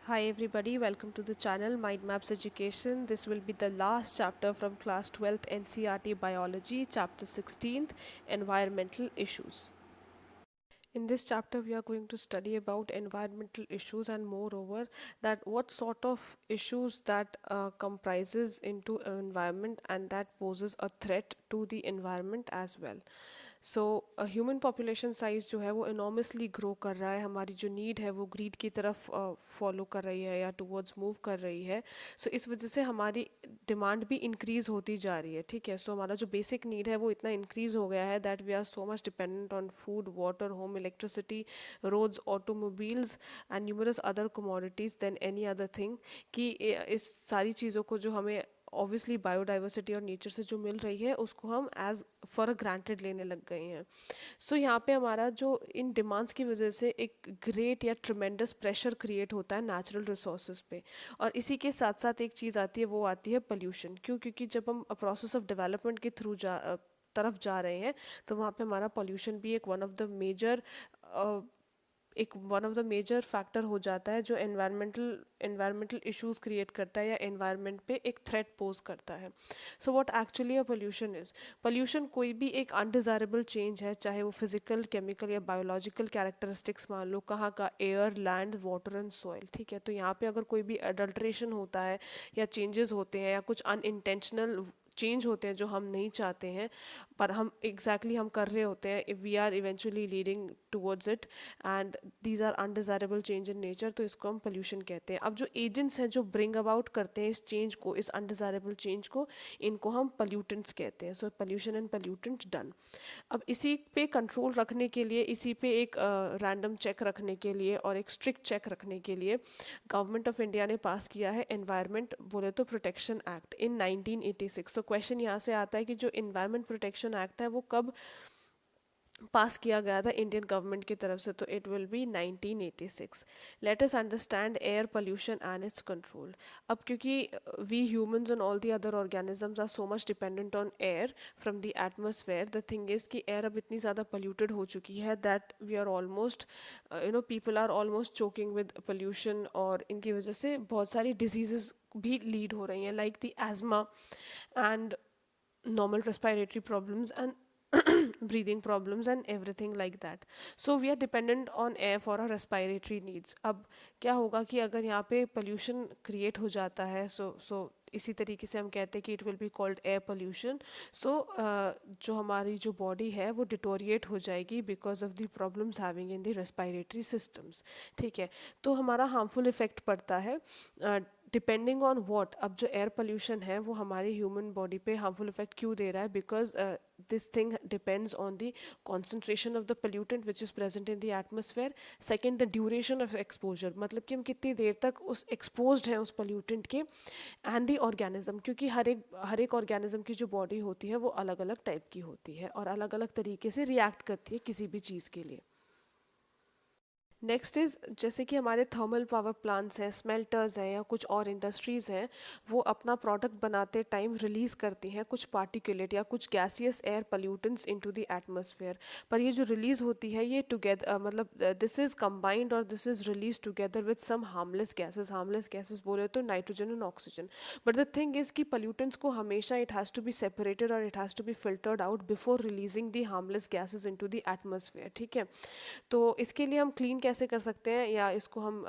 Hi everybody, welcome to the channel Mind Maps Education. This will be the last chapter from class 12th NCERT Biology, chapter 16th, Environmental Issues. In this chapter we are going to study about environmental issues and moreover that what sort of issues that comprises into an environment and that poses a threat to the environment as well. So human population size जो है वो enormously grow कर रहा है, हमारी जो need है वो ग्रीड की तरफ फॉलो कर रही है या टुवर्ड्स मूव कर रही है. सो इस वजह से हमारी डिमांड भी इंक्रीज़ होती जा रही है. ठीक है, सो हमारा जो बेसिक नीड है वो इतना इंक्रीज़ हो गया है that we are so much dependent on food, water, home electricity, roads, automobiles and numerous other commodities than any other thing कि इस सारी चीज़ों को जो हमें ऑब्वियसली बायोडाइवर्सिटी और नेचर से जो मिल रही है उसको हम एज फॉर ग्रांटेड लेने लग गए हैं. सो यहाँ पे हमारा जो इन डिमांड्स की वजह से एक ग्रेट या ट्रिमेंडस प्रेशर क्रिएट होता है नेचुरल रिसोर्सेज पे. और इसी के साथ साथ एक चीज़ आती है, वो आती है पोल्यूशन. क्यों? क्योंकि जब हम प्रोसेस ऑफ डेवलपमेंट के थ्रू तरफ जा रहे हैं तो वहाँ पे हमारा पोल्यूशन भी एक one of the major factor हो जाता है जो एनवायरमेंटल इश्यूज क्रिएट करता है या एनवायरनमेंट पे एक थ्रेट पोज करता है. So what actually a pollution is? Pollution कोई भी एक अनडिज़ायरेबल चेंज है, चाहे वो फिजिकल, केमिकल या बायोलॉजिकल कैरेक्टरिस्टिक्स मान लो, कहाँ का, air, land, water and soil. ठीक है, तो यहाँ पे अगर कोई भी अडल्ट्रेशन होता है या चेंजेस होते हैं या कुछ अनइंटेंशनल चेंज होते हैं जो हम नहीं चाहते हैं पर हम हम कर रहे होते हैं, if we are eventually leading towards it and these are undesirable change in nature, तो इसको हम पोल्यूशन कहते हैं. अब जो एजेंट्स हैं जो ब्रिंग अबाउट करते हैं इस चेंज को, इस अनडिज़ायरेबल चेंज को, इनको हम पोल्यूटेंट्स कहते हैं. सो पोल्यूशन एंड पोल्यूटेंट डन. अब इसी पे कंट्रोल रखने के लिए, इसी पे एक रैंडम चेक रखने के लिए और एक स्ट्रिक्ट चेक रखने के लिए गवर्नमेंट ऑफ इंडिया ने पास किया है एनवायरनमेंट बोले तो प्रोटेक्शन एक्ट इन 1986. तो क्वेश्चन यहाँ से आता है कि जो एनवायरनमेंट प्रोटेक्शन एक्ट है वो कब पास किया गया था इंडियन गवर्नमेंट की तरफ से? तो it will be 1986. Let us understand air pollution and its control. अब क्योंकि we humans and all the other organisms are so much dependent on air from the atmosphere, the thing is कि air अब इतनी ज़्यादा polluted हो चुकी है that we are almost people are almost choking with pollution और इनकी वजह से बहुत सारी डिजीज़ भी लीड हो रही हैं like the asthma and normal respiratory problems and breathing problems and everything like that. So we are dependent on air for our respiratory needs. अब क्या होगा कि अगर यहाँ पे pollution create हो जाता है, so इसी तरीके से हम कहते हैं कि it will be called air pollution. So जो हमारी जो बॉडी है वो डिटोरिएट हो जाएगी because of the problems having in the respiratory systems. ठीक है, तो हमारा हार्मफुल इफेक्ट पड़ता है डिपेंडिंग ऑन वॉट. अब जो एयर पोल्यूशन है वो हमारी ह्यूमन बॉडी पे हार्मफुल इफेक्ट क्यों दे रहा है? Because this thing depends on the concentration of the pollutant which is present in the atmosphere. Second, the duration of exposure, मतलब कि हम कितनी देर तक उस एक्सपोज्ड हैं उस पोल्यूटेंट के, एंड दी ऑर्गेनिज्म, क्योंकि हर एक ऑर्गेनिज्म की जो बॉडी होती है वो अलग अलग टाइप की होती है और अलग अलग तरीके से रिएक्ट करती है किसी भी चीज़ के लिए. नेक्स्ट इज़ जैसे कि हमारे थर्मल पावर प्लांट्स हैं, स्मेल्टर्स हैं या कुछ और इंडस्ट्रीज़ हैं, वो अपना प्रोडक्ट बनाते टाइम रिलीज़ करती हैं कुछ पार्टिकुलेट या कुछ gaseous air pollutants into the atmosphere. पर ये जो रिलीज़ होती है ये टुगेदर मतलब दिस इज़ कंबाइंड और this is release together with some harmless gases बोले तो nitrogen and oxygen. But the thing is कि पोल्यूटेंट्स को हमेशा it has to be separated और it has to be filtered out before releasing the harmless gases into the atmosphere. ठीक है, तो इसके लिए हम क्लीन कैसे कर सकते हैं या इसको हम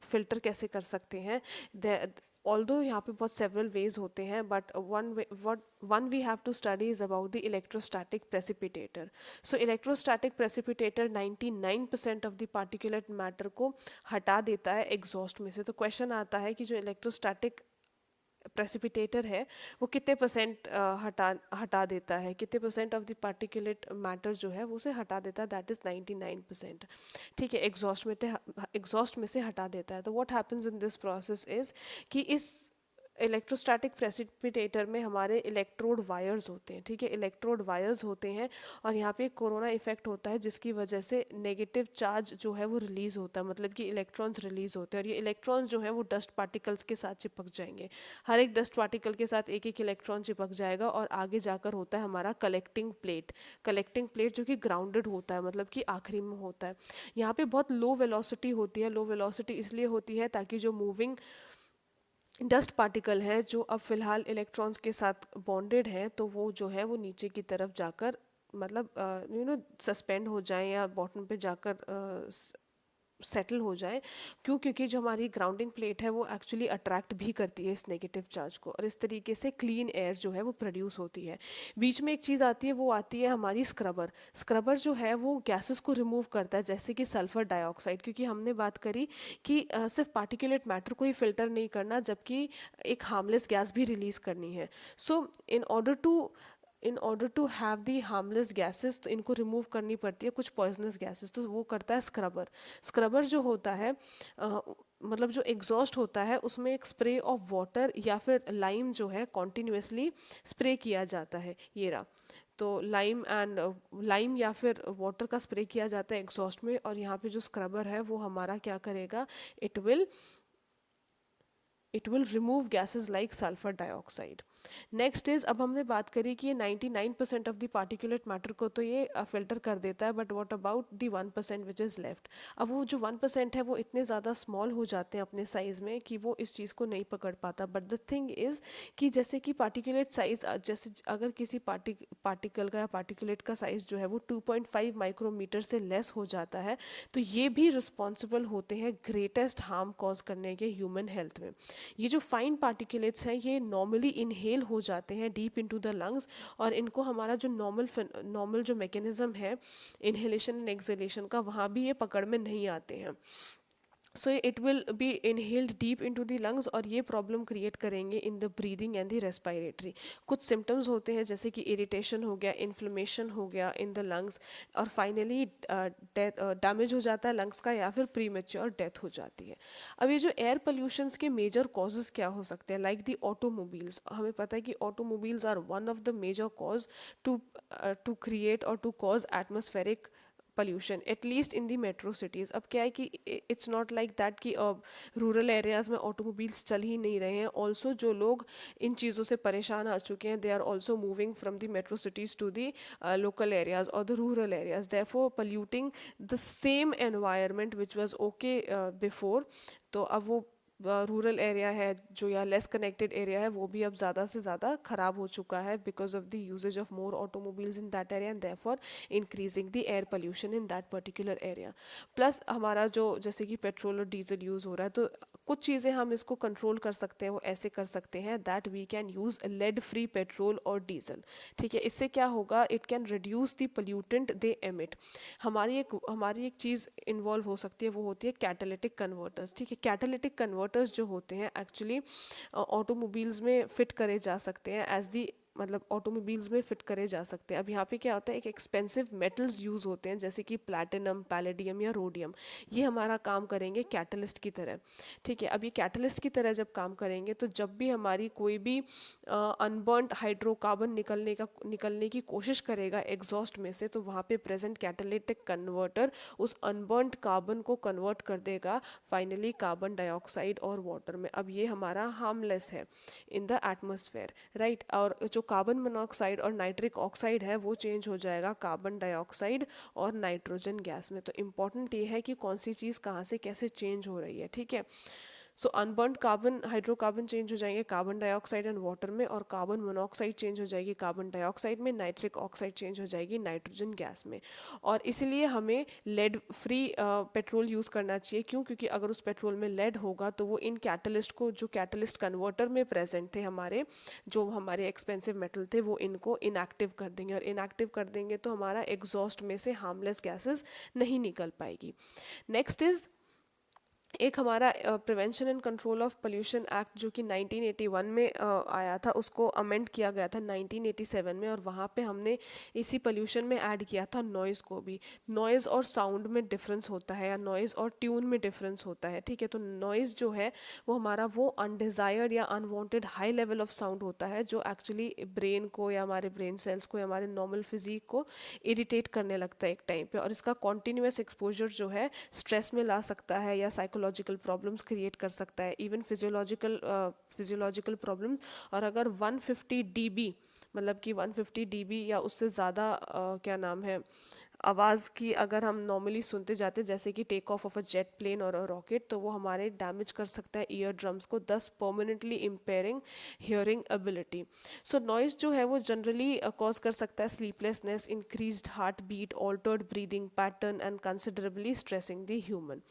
फिल्टर कैसे कर सकते हैं? ऑल्दो यहाँ पे बहुत सेवरल वेज होते हैं but one we have to study is about the electrostatic precipitator. So electrostatic precipitator 99% of the particulate matter को हटा देता है एग्जॉस्ट में से. तो क्वेश्चन आता है कि जो इलेक्ट्रोस्टैटिक प्रेसिपिटेटर है वो कितने परसेंट हटा देता है, कितने percent of the particulate matter जो है वो उसे हटा देता है? That is 99%. ठीक है, एग्जॉस्ट में से हटा देता है. तो what happens in this process is कि इस इलेक्ट्रोस्टैटिक प्रेसिपिटेटर में हमारे इलेक्ट्रोड वायर्स होते हैं, ठीक है, इलेक्ट्रोड वायर्स होते हैं, और यहाँ पे कोरोना इफेक्ट होता है जिसकी वजह से नेगेटिव चार्ज जो है वो रिलीज होता है, मतलब कि इलेक्ट्रॉन्स रिलीज होते हैं, और ये इलेक्ट्रॉन्स जो है वो डस्ट पार्टिकल्स के साथ चिपक जाएंगे। हर एक डस्ट पार्टिकल के साथ एक एक इलेक्ट्रॉन चिपक जाएगा, और आगे जाकर होता है हमारा कलेक्टिंग प्लेट। कलेक्टिंग प्लेट जो कि ग्राउंडेड होता है, मतलब कि आखिरी में होता है। यहाँ पे बहुत लो वेलोसिटी होती है। लो वेलोसिटी इसलिए होती है ताकि जो मूविंग डस्ट पार्टिकल है जो अब फिलहाल इलेक्ट्रॉन्स के साथ बॉन्डेड है, तो वो जो है वो नीचे की तरफ जाकर मतलब सस्पेंड हो जाए या बॉटम पे जाकर सेटल हो जाए। क्यों? क्योंकि जो हमारी ग्राउंडिंग प्लेट है वो एक्चुअली अट्रैक्ट भी करती है इस नेगेटिव चार्ज को, और इस तरीके से क्लीन एयर जो है वो प्रोड्यूस होती है। बीच में एक चीज़ आती है, वो आती है हमारी स्क्रबर। स्क्रबर जो है वो गैसेस को रिमूव करता है, जैसे कि सल्फर डाइऑक्साइड, क्योंकि हमने बात करी कि सिर्फ पार्टिकुलेट मैटर को ही फिल्टर नहीं करना, जबकि एक हार्मलेस गैस भी रिलीज करनी है। So in order to have the harmless gases, तो इनको रिमूव करनी पड़ती है कुछ पॉइजनस गैसेस, तो वो करता है स्क्रबर। स्क्रबर जो होता है मतलब जो एग्जॉस्ट होता है उसमें एक स्प्रे ऑफ वाटर या फिर लाइम जो है कॉन्टिन्यूसली स्प्रे किया जाता है। ये रहा, तो लाइम या फिर वाटर का स्प्रे किया जाता है एग्जॉस्ट में, और यहाँ पे जो स्क्रबर है वो हमारा क्या करेगा, it will remove gases like sulphur dioxide. Next is, अब हमने बात करी कि ये 99% ऑफ द पार्टिकुलेट मैटर को तो ये फिल्टर कर देता है, but what about the 1% which is left. अब वो जो 1% है वो इतने ज़्यादा स्मॉल हो जाते हैं अपने साइज़ में कि वो इस चीज़ को नहीं पकड़ पाता। बट द थिंग इज़ कि जैसे कि पार्टिकुलेट साइज, जैसे अगर किसी पार्टिकल का या पार्टिकुलेट का साइज़ जो है वो 2.5 माइक्रोमीटर से लेस हो जाता है, तो ये भी रिस्पॉन्सिबल होते हैं ग्रेटेस्ट हार्म कॉज करने के ह्यूमन हेल्थ में। ये जो फाइन पार्टिकुलेट्स हैं ये नॉर्मली इनहेल हो जाते हैं डीप इनटू द लंग्स, और इनको हमारा जो नॉर्मल जो मैकेनिज्म है इनहेलेशन एंड एक्सहेलेशन का, वहाँ भी ये पकड़ में नहीं आते हैं। So it will B inhaled deep into the lungs, और ये प्रॉब्लम क्रिएट करेंगे in the breathing and the respiratory. कुछ सिम्टम्स होते हैं जैसे कि इरिटेशन हो गया, इन्फ्लेमेशन हो गया इन द लंग्स, और फाइनली डैमेज हो जाता है लंग्स का, या फिर प्रीमेच्योर डेथ हो जाती है। अब ये जो एयर पोल्यूशंस के मेजर कॉजेज क्या हो सकते हैं, लाइक द ऑटोमोबाइल्स। हमें पता है कि automobiles are one of the major cause to create और to cause atmospheric pollution, at least in the metro cities. अब क्या है कि इट्स नॉट लाइक दैट कि रूरल एरियाज़ में ऑटोमोबाइल्स चल ही नहीं रहे हैं। ऑल्सो जो लोग इन चीज़ों से परेशान आ चुके हैं, they are also moving from the metro cities to the local areas और the rural areas, therefore polluting the same environment which was okay before. तो अब वो रूरल एरिया है जो, या लेस कनेक्टेड एरिया है, वो भी अब ज़्यादा से ज़्यादा ख़राब हो चुका है because of the usages of more automobiles in that area, and therefore increasing the air pollution in that particular area. Plus हमारा जो जैसे कि पेट्रोल और डीजल यूज़ हो रहा है, तो कुछ चीज़ें हम इसको कंट्रोल कर सकते हैं। वो ऐसे कर सकते हैं that we can use lead free petrol और डीजल, ठीक है। इससे क्या होगा, it can reduce the pollutant they emit. हमारी एक चीज़ इन्वॉल्व हो सकती है, वो होती है कैटालिटिक कन्वर्टर्स, ठीक है। कैटालिटिक कन्वर्टर्स जो होते हैं एक्चुअली ऑटोमोबाइल्स में फिट करे जा सकते हैं एज दी, मतलब ऑटोमोबाइल्स में फिट करे जा सकते हैं। अब यहाँ पे क्या होता है, एक एक्सपेंसिव मेटल्स यूज़ होते हैं जैसे कि प्लैटिनम, पैलेडियम या रोडियम। ये हमारा काम करेंगे कैटलिस्ट की तरह, ठीक है। अब ये कैटलिस्ट की तरह जब काम करेंगे, तो जब भी हमारी कोई भी अनबर्नड हाइड्रोकार्बन निकलने की कोशिश करेगा एग्जॉस्ट में से, तो वहाँ पे प्रेजेंट कैटालिटिक कन्वर्टर उस अनबर्नड कार्बन को कन्वर्ट कर देगा फाइनली कार्बन डाइऑक्साइड और वाटर में। अब ये हमारा हार्मलेस है इन द एटमॉस्फेयर, राइट। और जो कार्बन मोनोऑक्साइड और नाइट्रिक ऑक्साइड है वो चेंज हो जाएगा कार्बन डाइऑक्साइड और नाइट्रोजन गैस में। तो इम्पॉर्टेंट ये है कि कौन सी चीज़ कहाँ से कैसे चेंज हो रही है, ठीक है। सो अनबर्नड कार्बन हाइड्रोकार्बन चेंज हो जाएंगे कार्बन डाइऑक्साइड एंड वाटर में, और कार्बन मोनोऑक्साइड चेंज हो जाएगी कार्बन डाइऑक्साइड में, नाइट्रिक ऑक्साइड चेंज हो जाएगी नाइट्रोजन गैस में। और इसलिए हमें लेड फ्री पेट्रोल यूज़ करना चाहिए। क्यों? क्योंकि अगर उस पेट्रोल में लेड होगा तो वो इन कैटलिस्ट को, जो कैटलिस्ट कन्वर्टर में प्रेजेंट थे हमारे, जो हमारे एक्सपेंसिव मेटल थे, वो इनको इनएक्टिव कर देंगे, और इनएक्टिव कर देंगे तो हमारा एग्जॉस्ट में से हार्मलेस गैसेस नहीं निकल पाएगी। नेक्स्ट इज एक हमारा prevention and control of pollution act जो कि 1981 में आया था, उसको अमेंड किया गया था 1987 में, और वहाँ पे हमने इसी पोल्यूशन में ऐड किया था नॉइज़ को भी। नॉइज़ और साउंड में डिफरेंस होता है, या नॉइज़ और ट्यून में डिफरेंस होता है, ठीक है। तो नॉइज़ जो है वो हमारा वो अनडिज़ायर्ड या unwanted high level of sound होता है जो एक्चुअली ब्रेन को या हमारे ब्रेन सेल्स को या हमारे नॉर्मल फिजिक को इरिटेट करने लगता है एक टाइम पे, और इसका कॉन्टीन्यूस एक्सपोजर जो है स्ट्रेस में ला सकता है या साइकोलॉजिकल प्रॉब्लम्स क्रिएट कर सकता है, इवन फिजियोलॉजिकल प्रॉब्लम्स। और अगर 150 डीबी, मतलब कि 150 डीबी या उससे ज़्यादा क्या नाम है, आवाज़ की अगर हम नॉर्मली सुनते जाते, जैसे कि take off a jet plane और अ रॉकेट, तो वो हमारे डैमेज कर सकता है ईयर ड्रम्स को, thus permanently impairing hearing ability. So noise जो है वो जनरली कॉज कर सकता है sleeplessness, increased heart beat, altered breathing pattern and considerably stressing the human.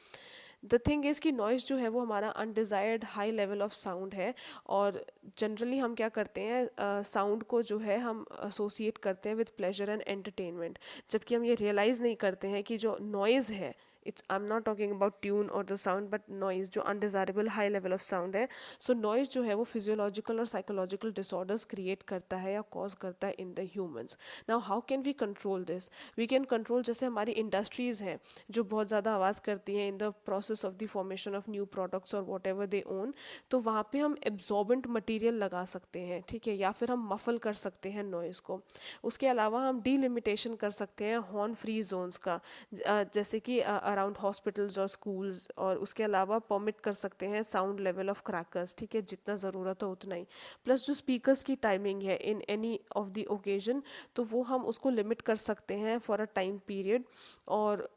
The thing is कि नॉइज़ जो है वो हमारा undesired high level of sound है, और जनरली हम क्या करते हैं, साउंड को जो है हम एसोसिएट करते हैं विद प्लेजर एंड एंटरटेनमेंट, जबकि हम ये रियलाइज़ नहीं करते हैं कि जो नॉइज़ है, it's I am not talking about tune और द साउंड बट नॉइज़, जो undesirable high level of sound है। सो नॉइज़ जो है वो फिजियोलॉजिकल और साइकोलॉजिकल डिसऑर्डर्स क्रिएट करता है या कॉज करता है in the humans. Now how can we control this? We can control, जैसे हमारी इंडस्ट्रीज़ हैं जो बहुत ज़्यादा आवाज़ करती हैं in the process of the formation of new products और वॉट एवर दे ओन, तो वहाँ पे हम एब्जॉर्बेंट मटेरियल लगा सकते हैं, ठीक है, या फिर हम मफल कर सकते हैं नॉइज़ को। उसके अलावा हम डीलिमिटेशन कर सकते हैं हॉर्न फ्री जोन्स का, जैसे कि अराउंड हॉस्पिटल्स और स्कूल्स, और उसके अलावा परमिट कर सकते हैं साउंड लेवल ऑफ क्रैकर्स, ठीक है, जितना ज़रूरत हो उतना ही। प्लस जो स्पीकर्स की टाइमिंग है in any of the occasion, तो वो हम उसको लिमिट कर सकते हैं फॉर अ टाइम पीरियड, और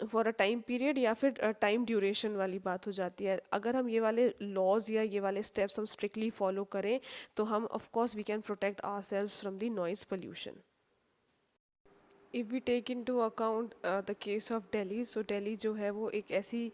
फॉर अ टाइम पीरियड या फिर टाइम ड्यूरेशन वाली बात हो जाती है। अगर हम ये वाले लॉज या ये वाले स्टेप्स हम स्ट्रिक्टली फॉलो करें, तो हम of course we can protect ourselves from the noise pollution. If we take into account the case of Delhi, so Delhi जो है वो एक ऐसी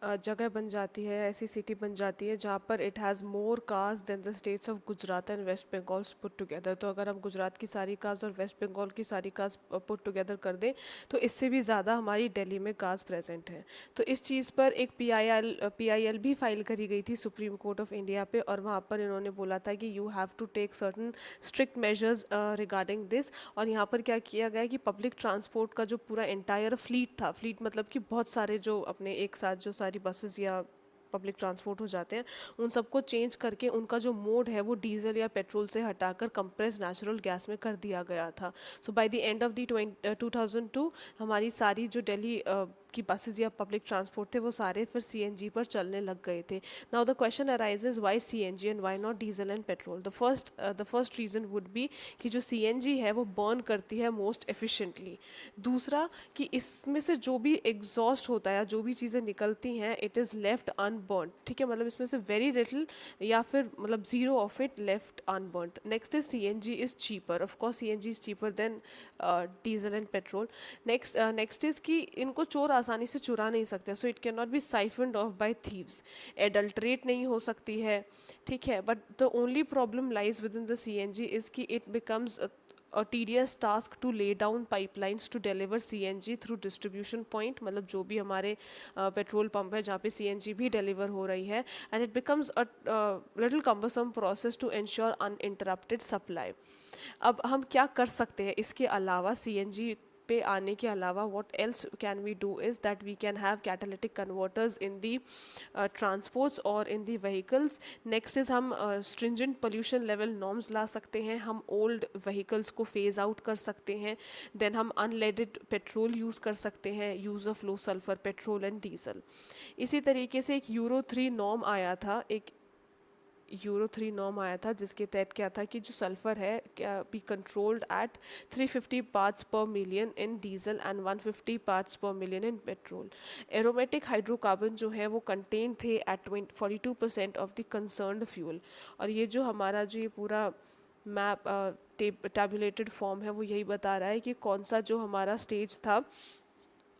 जगह बन जाती है, ऐसी सिटी बन जाती है जहाँ पर it has more cars than the states of Gujarat and west Bengal put together. तो अगर हम गुजरात की सारी कार्स और वेस्ट बंगाल की सारी कार्स पुट टुगेदर कर दें, तो इससे भी ज़्यादा हमारी दिल्ली में कार्स प्रेजेंट हैं। तो इस चीज़ पर एक पीआईएल भी फाइल करी गई थी सुप्रीम कोर्ट ऑफ इंडिया पे, और वहाँ पर इन्होंने बोला था कि you have to take certain strict measures regarding this. और यहाँ पर क्या किया गया कि पब्लिक ट्रांसपोर्ट का जो पूरा एंटायर फ्लीट था, फ्लीट मतलब कि बहुत सारे जो अपने एक साथ जो सारी बसेस या पब्लिक ट्रांसपोर्ट हो जाते हैं, उन सबको चेंज करके उनका जो मोड है वो डीजल या पेट्रोल से हटाकर कंप्रेस नेचुरल गैस में कर दिया गया था। So by the end of the 2002 हमारी सारी जो दिल्ली की बसेस या पब्लिक ट्रांसपोर्ट थे वो सारे फिर सीएनजी पर चलने लग गए थे। Now the question arises why CNG and why not diesel and petrol? The first reason would be कि जो सीएनजी है वो बर्न करती है मोस्ट एफिशिएंटली। दूसरा कि इसमें से जो भी एग्जॉस्ट होता है, जो भी चीज़ें निकलती हैं, इट इज़ लेफ्ट अनबर्न, ठीक है, मतलब इसमें से वेरी लिटिल या फिर मतलब zero of it left unburnt. Next is CNG is cheaper, of course CNG is cheaper than diesel and petrol. Next is कि इनको चोर आसानी से चुरा नहीं सकते, so it can not be siphoned off by thieves. Adulterate नहीं हो सकती है, ठीक है, but the only problem lies within the CNG is कि it becomes a tedious task to lay down pipelines to deliver CNG through distribution point, मतलब जो भी हमारे पेट्रोल पंप है जहाँ पे CNG भी डिलीवर हो रही है, and it becomes a little cumbersome process to ensure uninterrupted supply। अब हम क्या कर सकते हैं इसके अलावा, सीएनजी पे आने के अलावा what else can we do is that we can have catalytic converters in the transports और in the vehicles. Next is हम स्ट्रिंजेंट पोल्यूशन लेवल नॉर्म्स ला सकते हैं, हम ओल्ड व्हीकल्स को फेज आउट कर सकते हैं, देन हम अनलेडेड पेट्रोल यूज़ कर सकते हैं, use of low sulphur petrol and diesel. इसी तरीके से एक यूरो 3 नॉर्म आया था, यूरो 3 नॉर्म आया था जिसके तहत क्या था कि जो सल्फर है क्या be controlled at 350 parts per million in diesel and 150 parts per million in petrol. Aromatic hydrocarbon जो है वो कंटेन थे at 42% of the concerned fuel. और ये जो हमारा जो ये पूरा मैप टैबुलेटेड फॉर्म है वो यही बता रहा है कि कौन सा जो हमारा स्टेज था,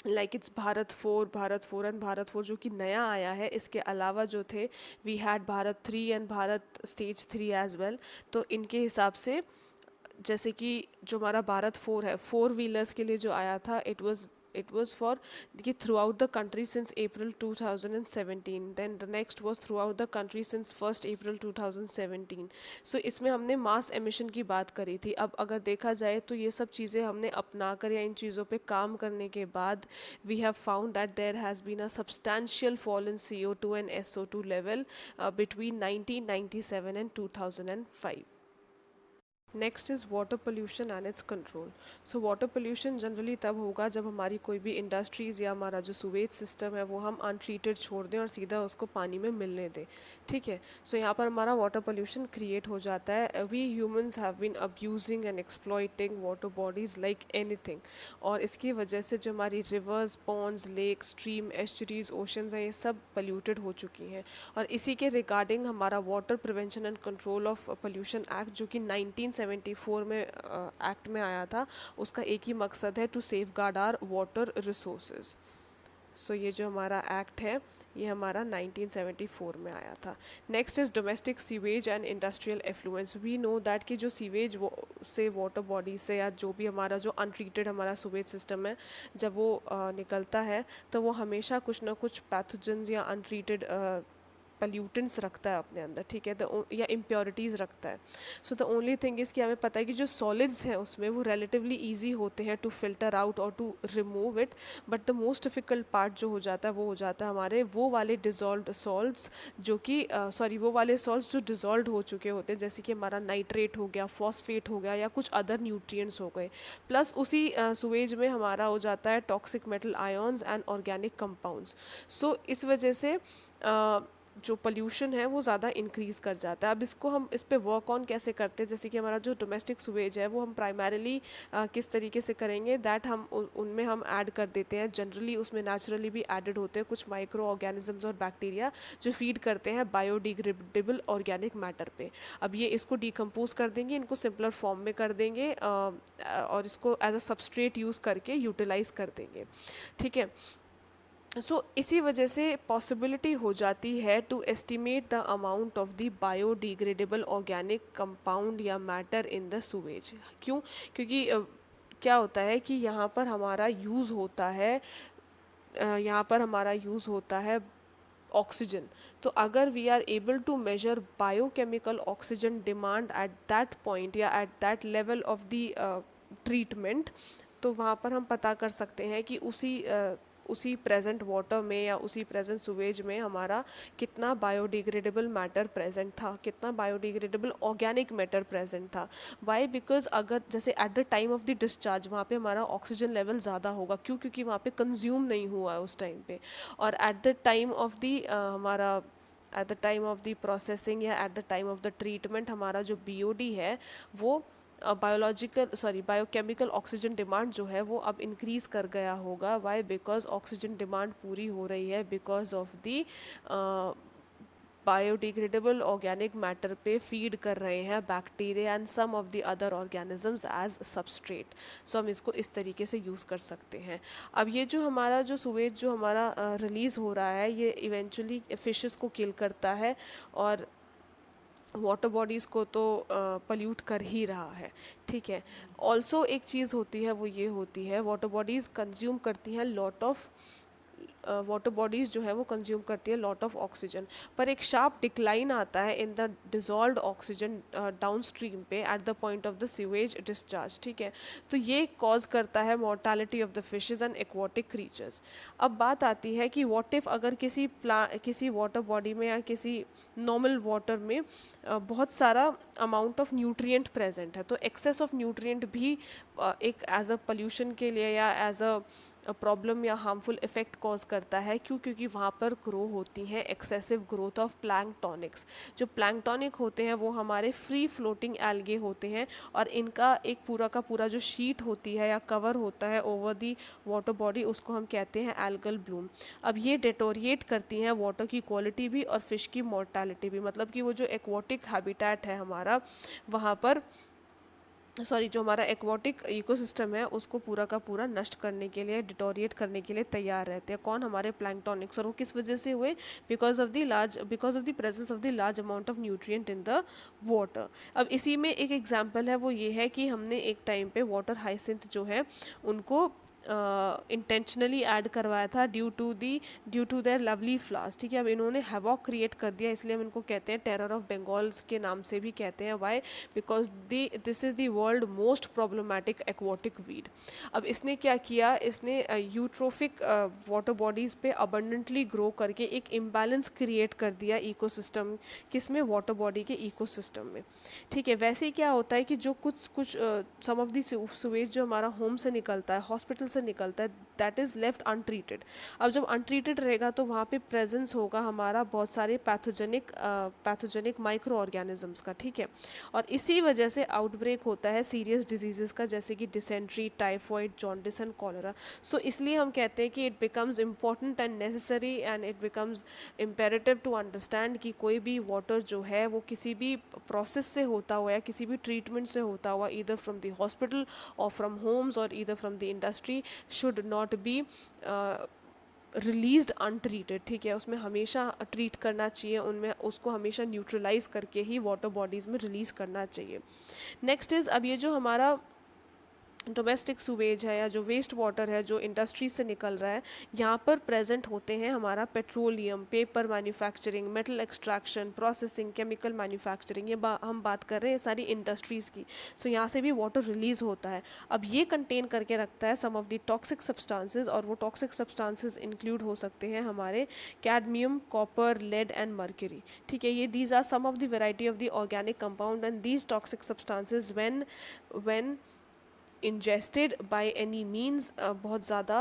like it's Bharat 4 and Bharat 4 जो कि नया आया है। इसके अलावा जो थे we had Bharat 3 and Bharat stage 3 as well. तो इनके हिसाब से जैसे कि जो हमारा भारत 4 है, 4 व्हीलर्स के लिए जो आया था, it was it was for कि throughout the country since April 2017, then the next was throughout the country since 1st April 2017. So इसमें हमने मास एमिशन की बात करी थी. अब अगर देखा जाए तो ये सब चीज़ें हमने अपना कर या इन चीज़ों पे काम करने के बाद we have found that there has been a substantial fall in CO2 and SO2 level between 1997 and 2005. Next is water pollution and its control. So water pollution generally तब होगा जब हमारी कोई भी इंडस्ट्रीज़ या हमारा जो सुवेज सिस्टम है वो हम अनट्रीटेड छोड़ दें और सीधा उसको पानी में मिलने दें. ठीक है. सो यहाँ पर हमारा वाटर पोल्यूशन क्रिएट हो जाता है. We humans have been abusing and exploiting water bodies like anything. और इसकी वजह से जो हमारी rivers, ponds, lake, stream, estuaries, oceans हैं ये सब पोल्यूटेड हो चुकी हैं. और इसी के रिगार्डिंग हमारा water prevention and control of pollution act जो कि 1974 में एक्ट में आया था, उसका एक ही मकसद है to safeguard our water resources. So ये जो हमारा एक्ट है ये हमारा 1974 में आया था. Next is domestic sewage and industrial effluents. We know that कि जो सीवेज से वाटर बॉडी से या जो भी हमारा जो अनट्रीटेड हमारा सीवेज सिस्टम है जब वो निकलता है तो वो हमेशा कुछ ना कुछ पैथोजेंस या अनट्रीटेड पल्यूटेंट्स रखता है अपने अंदर. ठीक है. तो या इम्प्योरिटीज़ रखता है. So the only thing is कि हमें पता है कि जो सॉलिड्स हैं उसमें वो रिलेटिवली ईजी होते हैं टू फिल्टर आउट और to remove it. But the most difficult part जो हो जाता है वो हो जाता है हमारे वो वाले डिज़ोल्व्ड सॉल्ट्स जो कि वो वाले सॉल्ट्स जो डिज़ोल्व हो चुके होते हैं, जैसे कि हमारा नाइट्रेट हो गया, फॉस्फेट हो गया या कुछ अदर न्यूट्रिएंट्स हो गए. प्लस उसी सुवेज में हमारा हो जाता है toxic metal ions and organic compounds. So इस वजह से जो पोल्यूशन है वो ज़्यादा इंक्रीज़ कर जाता है. अब इसको हम इस पे वर्क ऑन कैसे करते हैं, जैसे कि हमारा जो डोमेस्टिक सुवेज है वो हम प्राइमरीली किस तरीके से करेंगे दैट हम उनमें हम ऐड कर देते हैं. जनरली उसमें नेचुरली भी एडेड होते हैं कुछ माइक्रो ऑर्गेनिजम्स और बैक्टीरिया जो फीड करते हैं बायोडिग्रेडेबल ऑर्गेनिक मैटर पे. अब ये इसको डिकम्पोज कर देंगे, इनको सिंपलर फॉर्म में कर देंगे और इसको एज अ सबस्ट्रेट यूज़ करके यूटिलाइज़ कर देंगे. ठीक है. सो इसी वजह से पॉसिबिलिटी हो जाती है to estimate the amount of the biodegradable organic compound या मैटर इन द सुवेज. क्यों? क्योंकि क्या होता है कि यहाँ पर हमारा यूज़ होता है ऑक्सीजन. तो अगर we are able to measure biochemical oxygen demand at that point या at that level of the treatment, तो वहाँ पर हम पता कर सकते हैं कि उसी प्रेजेंट वाटर में या उसी प्रेजेंट सुवेज में हमारा कितना बायोडिग्रेडेबल मैटर प्रेजेंट था, कितना बायोडिग्रेडेबल ऑर्गेनिक मैटर प्रेजेंट था. वाई? बिकॉज अगर जैसे eight the time of the discharge वहाँ पे हमारा ऑक्सीजन लेवल ज़्यादा होगा. क्यों? क्योंकि वहाँ पे कंज्यूम नहीं हुआ है उस टाइम पे. और at the time of the processing या at the time of the treatment हमारा जो BOD है वो बायोकेमिकल ऑक्सीजन डिमांड जो है वो अब इंक्रीज़ कर गया होगा. वाई? बिकॉज ऑक्सीजन डिमांड पूरी हो रही है because of the biodegradable organic matter पे फीड कर रहे हैं bacteria and some of the other organisms as substrate. So हम इसको इस तरीके से यूज़ कर सकते हैं. अब ये जो हमारा जो सुवेज जो हमारा रिलीज़ हो रहा है ये इवेंचुअली फिशेस को किल करता है और वाटर बॉडीज़ को तो पल्यूट कर ही रहा है. ठीक है. ऑल्सो एक चीज़ होती है वो ये होती है वाटर बॉडीज़ कंज्यूम करती हैं वाटर बॉडीज़ जो है वो कंज्यूम करती है लॉट ऑफ ऑक्सीजन. पर एक शार्प डिक्लाइन आता है in the dissolved oxygen downstream पे at the point of the sewage discharge. ठीक है. तो ये कॉज करता है mortality of the fishes and aquatic creatures. अब बात आती है कि व्हाट इफ़ अगर किसी वाटर बॉडी में या किसी नॉर्मल वाटर में बहुत सारा अमाउंट ऑफ न्यूट्रिएंट प्रेजेंट है, तो एक्सेस ऑफ न्यूट्रिएंट भी एक एज अ पोल्यूशन के लिए या एज अ प्रॉब्लम या हार्मफुल इफ़ेक्ट कॉज करता है. क्यों? क्योंकि वहाँ पर ग्रो होती हैं एक्सेसिव ग्रोथ ऑफ प्लैंकटॉनिक्स. जो प्लैंकटॉनिक होते हैं वो हमारे फ्री फ्लोटिंग एल्गे होते हैं और इनका एक पूरा का पूरा जो शीट होती है या कवर होता है ओवर दी वाटर बॉडी उसको हम कहते हैं एल्गल ब्लूम. अब ये डेटोरिएट करती हैं वाटर की क्वालिटी भी और फिश की मोर्टालिटी भी. मतलब कि वो जो एक्वाटिक हैबिटेट है हमारा वहाँ पर जो हमारा एक्वाटिक इकोसिस्टम है उसको पूरा का पूरा नष्ट करने के लिए, डिटोरिएट करने के लिए तैयार रहते हैं. कौन? हमारे प्लैंकटॉनिक्स. और वो किस वजह से हुए? Because of the presence of the large amount of nutrient in the water. अब इसी में एक एग्जांपल है वो ये है कि हमने एक टाइम पे वाटर हाइसिंथ जो है उनको इंटेंशनली ऐड करवाया था due to their lovely flowers, ठीक है। अब इन्होंने हैवॉक क्रिएट कर दिया, इसलिए हम इनको कहते हैं टेरर ऑफ बंगाल्स के नाम से भी कहते हैं। Why? Because this is the world most problematic aquatic weed. अब इसने क्या किया, इसने यूट्रोफिक वाटर बॉडीज़ पे अबंडेंटली ग्रो करके एक इम्बैलेंस क्रिएट कर दिया इकोसिस्टम, किसमें? वाटर बॉडी के इकोसिस्टम में, ठीक है। वैसे ही क्या होता है कि जो कुछ कुछ सम ऑफ दी सुवेज जो हमारा होम से निकलता है, हॉस्पिटल से निकलता है, दैट इज़ लेफ्ट अनट्रीटेड। अब जब अनट्रीटेड रहेगा तो वहाँ पे प्रेजेंस होगा हमारा बहुत सारे पैथोजेनिक माइक्रो ऑर्गेनिजम्स का, ठीक है। और इसी वजह से आउटब्रेक होता है सीरियस डिजीजेस का, जैसे कि dysentery, typhoid, jaundice and cholera. So इसलिए हम कहते हैं कि it becomes important and necessary and it becomes imperative to understand कि कोई भी वाटर जो है वो किसी भी प्रोसेस से होता हुआ या किसी भी ट्रीटमेंट से होता हुआ, ईदर फ्रॉम द हॉस्पिटल और फ्रॉम होम्स और either from the industry, should not be released untreated, ठीक है। उसमें हमेशा ट्रीट करना चाहिए, उनमें उसको हमेशा न्यूट्रलाइज करके ही वाटर बॉडीज़ में रिलीज़ करना चाहिए। नेक्स्ट इज़, अब ये जो हमारा डोमेस्टिक सुवेज है या जो वेस्ट वाटर है जो इंडस्ट्री से निकल रहा है, यहाँ पर प्रेजेंट होते हैं हमारा petroleum, paper manufacturing, metal extraction, processing, chemical manufacturing, ये हम बात कर रहे हैं सारी इंडस्ट्रीज़ की। सो यहाँ से भी वाटर रिलीज़ होता है। अब ये कंटेन करके रखता है some of the toxic substances, और वो टॉक्सिक सब्सटेंसेस इंक्लूड हो सकते हैं हमारे cadmium, copper, lead and mercury, ठीक है। ये these are some of the variety of the organic compound and these toxic substances when ingested by any means बहुत ज़्यादा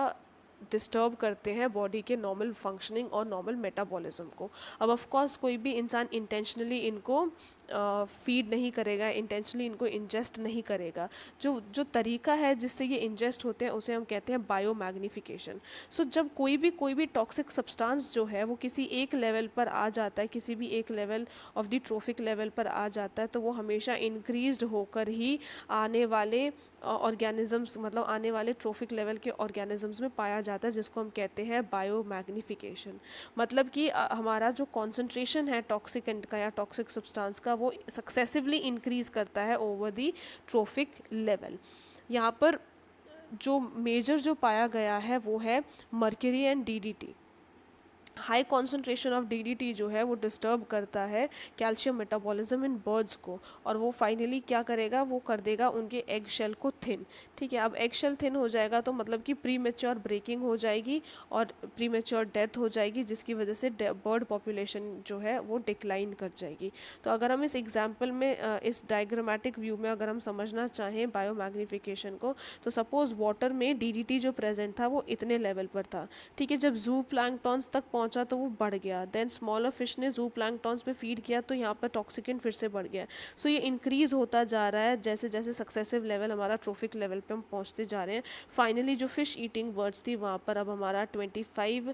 डिस्टर्ब करते हैं बॉडी के नॉर्मल फंक्शनिंग और नॉर्मल मेटाबॉलिज्म को। अब ऑफ कोर्स कोई भी इंसान इंटेंशनली इनको फीड नहीं करेगा, इंटेंशनली इनको इंजेस्ट नहीं करेगा। जो जो तरीका है जिससे ये इंजेस्ट होते हैं उसे हम कहते हैं बायो मैग्निफिकेशन। सो जब कोई भी टॉक्सिक सब्सटेंस जो है वो किसी एक लेवल पर आ जाता है, किसी भी एक level of the trophic level पर आ जाता है, तो वो हमेशा इंक्रीज्ड होकर ही आने वाले ऑर्गेनिजम्स, मतलब आने वाले ट्रोफिक लेवल के ऑर्गेनिजम्स में पाया जाता है, जिसको हम कहते हैं बायो मैग्निफिकेशन। मतलब कि हमारा जो कॉन्सेंट्रेशन है टॉक्सिकेंट का या टॉक्सिक सब्सटेंस का, वो सक्सेसिवली इंक्रीज करता है ओवर दी ट्रोफिक लेवल। यहाँ पर जो मेजर जो पाया गया है वो है mercury and DDT. High concentration of DDT जो है वो डिस्टर्ब करता है कैल्शियम मेटाबॉलिज्म इन बर्ड्स को, और वो फाइनली क्या करेगा, वो कर देगा उनके एग शेल को थिन, ठीक है। अब एग शेल थिन हो जाएगा तो मतलब कि प्री मेच्योर ब्रेकिंग हो जाएगी और प्री मेच्योर डेथ हो जाएगी, जिसकी वजह से बर्ड पॉपुलेशन जो है वो डिक्लाइन कर जाएगी। तो अगर हम इस एग्जाम्पल में इस डायग्रामेटिक व्यू में अगर हम समझना चाहें बायो मैग्निफिकेशन को, तो सपोज वाटर में डीडीटी जो प्रेजेंट था वो इतने लेवल पर था, ठीक है। जब जू प्लैंक्टॉन्स तक पहुंचा तो वो बढ़ गया, देन स्मॉलर फिश ने जू प्लैंक्टॉन्स पे फीड किया तो यहाँ पर टॉक्सिकेंट फिर से बढ़ गया। सो ये इंक्रीज होता जा रहा है जैसे जैसे सक्सेसिव लेवल हमारा ट्रोफिक लेवल पे हम पहुंचते जा रहे हैं। फाइनली जो फिश ईटिंग बर्ड्स थी वहाँ पर अब हमारा 25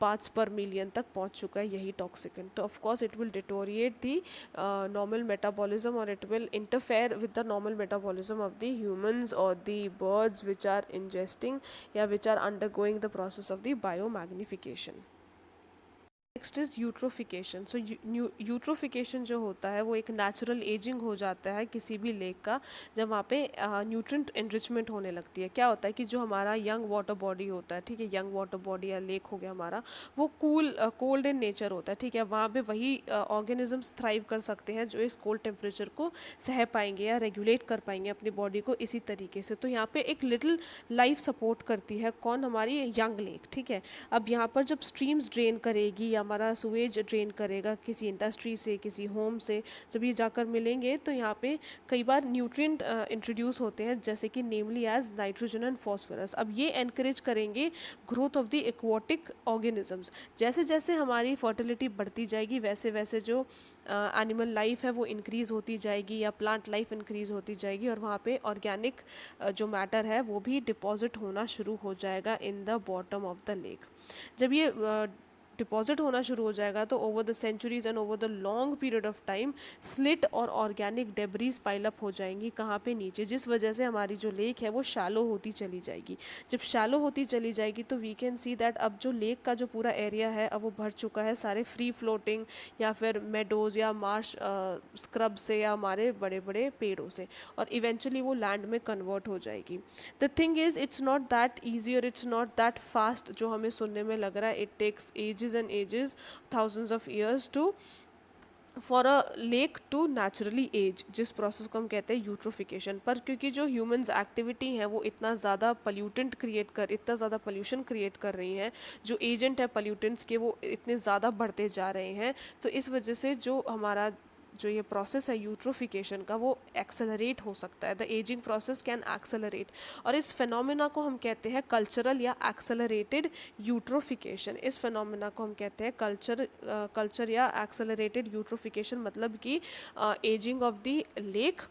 पार्ट्स पर मिलियन तक पहुंच चुका है यही टॉक्सिकेंट। तो of course it will deteriorate the normal metabolism और it will interfere with the normal metabolism of the humans और the birds which are ingesting या which are undergoing the process of the biomagnification. Next is eutrophication. So eutrophication जो होता है वो एक natural ageing हो जाता है किसी भी लेक का, जब वहाँ पे न्यूट्रिएंट एनरिचमेंट होने लगती है। क्या होता है कि जो हमारा यंग वाटर बॉडी होता है, ठीक है, यंग वाटर बॉडी या लेक हो गया हमारा, वो कोल्ड इन नेचर होता है, ठीक है। वहाँ पे वही ऑर्गेनिजम्स थ्राइव कर सकते हैं जो इस कोल्ड टेम्परेचर को सह पाएंगे या रेगुलेट कर पाएंगे अपनी बॉडी को इसी तरीके से। तो यहाँ पे एक लिटिल लाइफ सपोर्ट करती है कौन, हमारी यंग लेक, ठीक है। अब यहाँ पर जब स्ट्रीम्स ड्रेन करेगी या हमारा सुवेज ड्रेन करेगा किसी इंडस्ट्री से, किसी होम से, जब ये जाकर मिलेंगे तो यहाँ पे कई बार न्यूट्रिएंट इंट्रोड्यूस होते हैं, जैसे कि नेमली एज नाइट्रोजन एंड फॉस्फोरस। अब ये एनकरेज करेंगे growth of the aquatic organisms. जैसे जैसे हमारी फर्टिलिटी बढ़ती जाएगी वैसे वैसे जो एनिमल लाइफ है वो इंक्रीज़ होती जाएगी या प्लांट लाइफ इंक्रीज़ होती जाएगी, और वहाँ पे ऑर्गेनिक जो मैटर है वो भी डिपॉजिट होना शुरू हो जाएगा in the bottom of the lake. जब ये डिपॉजिट होना शुरू हो जाएगा तो over the centuries and over the long period of time silt और ऑर्गेनिक डेब्रीज पाइल अप हो जाएंगी कहाँ पे, नीचे, जिस वजह से हमारी जो लेक है वो शैलो होती चली जाएगी। जब शैलो होती चली जाएगी तो वी कैन सी दैट अब जो लेक का जो पूरा एरिया है अब वो भर चुका है सारे फ्री फ्लोटिंग या फिर मेडोज या मार्श स्क्रब से या हमारे बड़े बड़े पेड़ों से, और इवेंचुअली वो लैंड में कन्वर्ट हो जाएगी। The thing is it's not that easy और इट्स नॉट दैट फास्ट जो हमें सुनने में लग रहा है। It takes ages and ages, thousands of years to for a lake to naturally age, जिस प्रोसेस को हम कहते हैं यूट्रोफिकेशन। पर क्योंकि जो ह्यूमंस एक्टिविटी है वो इतना ज़्यादा इतना ज़्यादा पोल्यूशन क्रिएट कर रही हैं, जो एजेंट है पोल्यूटेंट्स के वो इतने ज़्यादा बढ़ते जा रहे हैं, तो इस वजह से जो हमारा जो ये प्रोसेस है यूट्रोफिकेशन का वो एक्सेलरेट हो सकता है। The ageing process can accelerate, और इस फिनोमेना को हम कहते हैं कल्चरल या एक्सेलरेटेड यूट्रोफिकेशन। इस फिनोमेना को हम कहते हैं कल्चर या एक्सेलरेटेड यूट्रोफिकेशन, मतलब कि ageing of the lake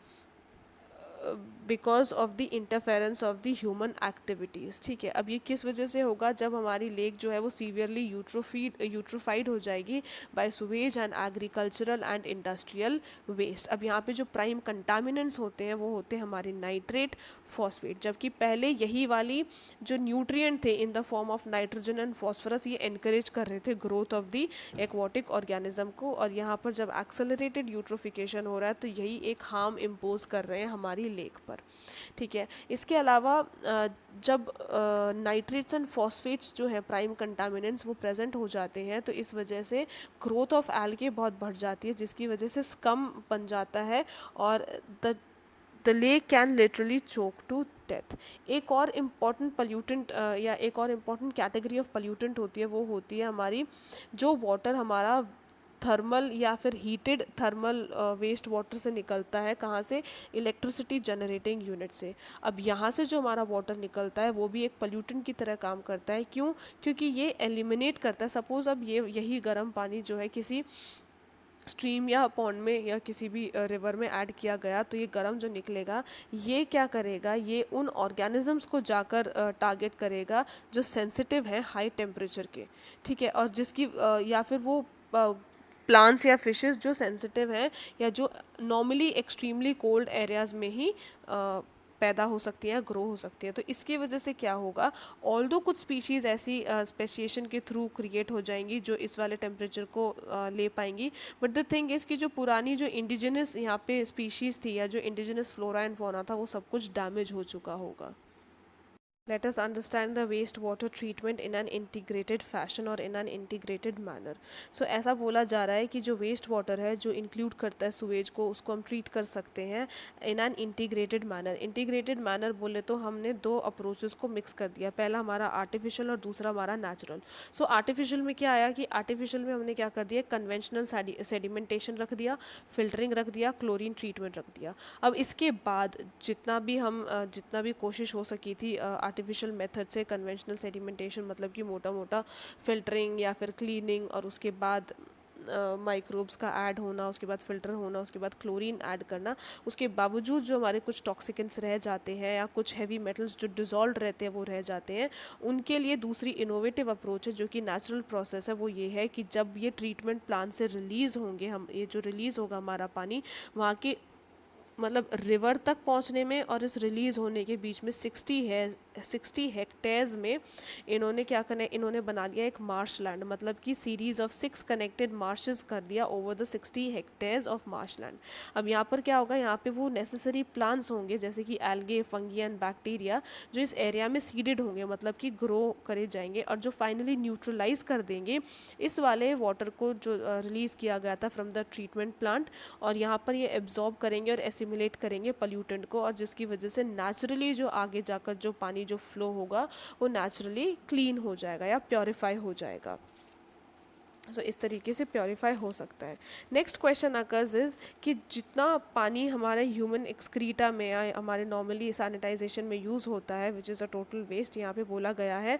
because of the interference of the human activities. ठीक है, अब ये किस वजह से होगा, जब हमारी लेक जो है वो सीवियरली यूट्रोफाइड हो जाएगी by sewage and agricultural and industrial waste. अब यहाँ पे जो प्राइम कंटामिनेंट्स होते हैं वो होते हैं हमारे नाइट्रेट, फॉस्फेट, जबकि पहले यही वाली जो न्यूट्रिएंट थे in the form of nitrogen and phosphorus ये एनकरेज कर रहे थे growth of the aquatic organism को, और यहाँ पर जब एक्सेलरेटेड यूट्रोफिकेशन हो रहा है तो यही एक हार्म इम्पोज कर रहे हैं हमारी लेक पर। ठीक है, इसके अलावा जब नाइट्रेट्स एंड फॉस्फेट्स जो है प्राइम कंटामिनेंट्स वो प्रेजेंट हो जाते हैं तो इस वजह से ग्रोथ ऑफ एल्गे बहुत बढ़ जाती है, जिसकी वजह से स्कम बन जाता है और the lake can literally choke to death. एक और इम्पॉर्टेंट पोल्यूटेंट या एक और इम्पॉर्टेंट कैटेगरी ऑफ पोल्यूटेंट होती है, वो होती है हमारी जो वाटर हमारा थर्मल या फिर हीटेड थर्मल वेस्ट वाटर से निकलता है, कहाँ से, इलेक्ट्रिसिटी जनरेटिंग यूनिट से। अब यहाँ से जो हमारा वाटर निकलता है वो भी एक पोल्यूटेंट की तरह काम करता है। क्यों? क्योंकि ये एलिमिनेट करता है। सपोज़ अब यही गर्म पानी जो है किसी स्ट्रीम या पॉन्ड में या किसी भी रिवर में ऐड किया गया तो ये गर्म जो निकलेगा ये क्या करेगा, ये उन ऑर्गेनिजम्स को जाकर टारगेट करेगा जो सेंसिटिव हैं हाई टेम्परेचर के। ठीक है, और जिसकी या फिर वो प्लांट्स या फिशेस जो सेंसिटिव हैं या जो नॉर्मली एक्सट्रीमली कोल्ड एरियाज़ में ही पैदा हो सकती हैं, ग्रो हो सकती हैं। तो इसकी वजह से क्या होगा, ऑल्दो कुछ स्पीशीज़ ऐसी स्पेसिएशन के थ्रू क्रिएट हो जाएंगी जो इस वाले टेम्परेचर को ले पाएंगी, बट द थिंग इज़ कि जो पुरानी जो इंडिजिनस यहाँ पे स्पीशीज़ थी या जो इंडिजिनस फ्लोरा एंड फौना था वो सब कुछ डैमेज हो चुका होगा। Let us understand the wastewater treatment in an integrated fashion or in an integrated manner. So ऐसा बोला जा रहा है कि जो वेस्ट वाटर है जो इंक्लूड करता है सुवेज को, उसको हम ट्रीट कर सकते हैं in an integrated manner. Integrated manner बोले तो हमने दो अप्रोचेस को मिक्स कर दिया, पहला हमारा आर्टिफिशियल और दूसरा हमारा नेचुरल। सो आर्टिफिशियल में क्या आया कि आर्टिफिशियल में हमने क्या कर दिया, कन्वेंशनल सेडिमेंटेशन रख दिया, फिल्टरिंग रख दिया, क्लोरीन ट्रीटमेंट रख दिया। अब इसके बाद जितना भी कोशिश हो सकी थी आर्टिफिशियल मेथड से, कन्वेंशनल सेडिमेंटेशन मतलब कि मोटा मोटा फिल्टरिंग या फिर क्लीनिंग और उसके बाद माइक्रोब्स का ऐड होना, उसके बाद फिल्टर होना, उसके बाद क्लोरीन ऐड करना, उसके बावजूद जो हमारे कुछ टॉक्सिकेंस रह जाते हैं या कुछ हैवी मेटल्स जो डिजॉल्व रहते हैं वो रह जाते हैं, उनके लिए दूसरी इनोवेटिव अप्रोच है जो कि नेचुरल प्रोसेस है। वो ये है कि जब ये ट्रीटमेंट प्लांट से रिलीज़ होंगे, हम ये जो रिलीज़ होगा हमारा पानी वहाँ के मतलब रिवर तक पहुंचने में और इस रिलीज़ होने के बीच में 60 हेक्टेयर्स में इन्होंने क्या करना है, इन्होंने बना लिया एक मार्श लैंड, मतलब कि सीरीज़ ऑफ 6 कनेक्टेड मार्शेस कर दिया over the 60 hectares of Marsh land. अब यहाँ पर क्या होगा, यहाँ पे वो नेसेसरी प्लांट्स होंगे जैसे कि एल्गे, फंगी एंड बैक्टीरिया जो इस एरिया में सीडेड होंगे, मतलब कि ग्रो करे जाएंगे और जो फाइनली न्यूट्रलाइज कर देंगे इस वाले वाटर को जो रिलीज़ किया गया था फ्रॉम द ट्रीटमेंट प्लांट, और यहाँ पर ये एब्जॉर्ब करेंगे और एसिमुलेट करेंगे पोल्यूटेंट को, और जिसकी वजह से नेचुरली जो आगे जाकर जो पानी जो फ्लो होगा वो नेचुरली क्लीन हो जाएगा या प्योरीफाई हो जाएगा। सो इस तरीके से प्योरीफाई हो सकता है। नेक्स्ट क्वेश्चन अकर्स इज कि जितना पानी हमारे ह्यूमन एक्सक्रीटा में या हमारे नॉर्मली सैनिटाइजेशन में यूज़ होता है which is a total waste, यहाँ पे बोला गया है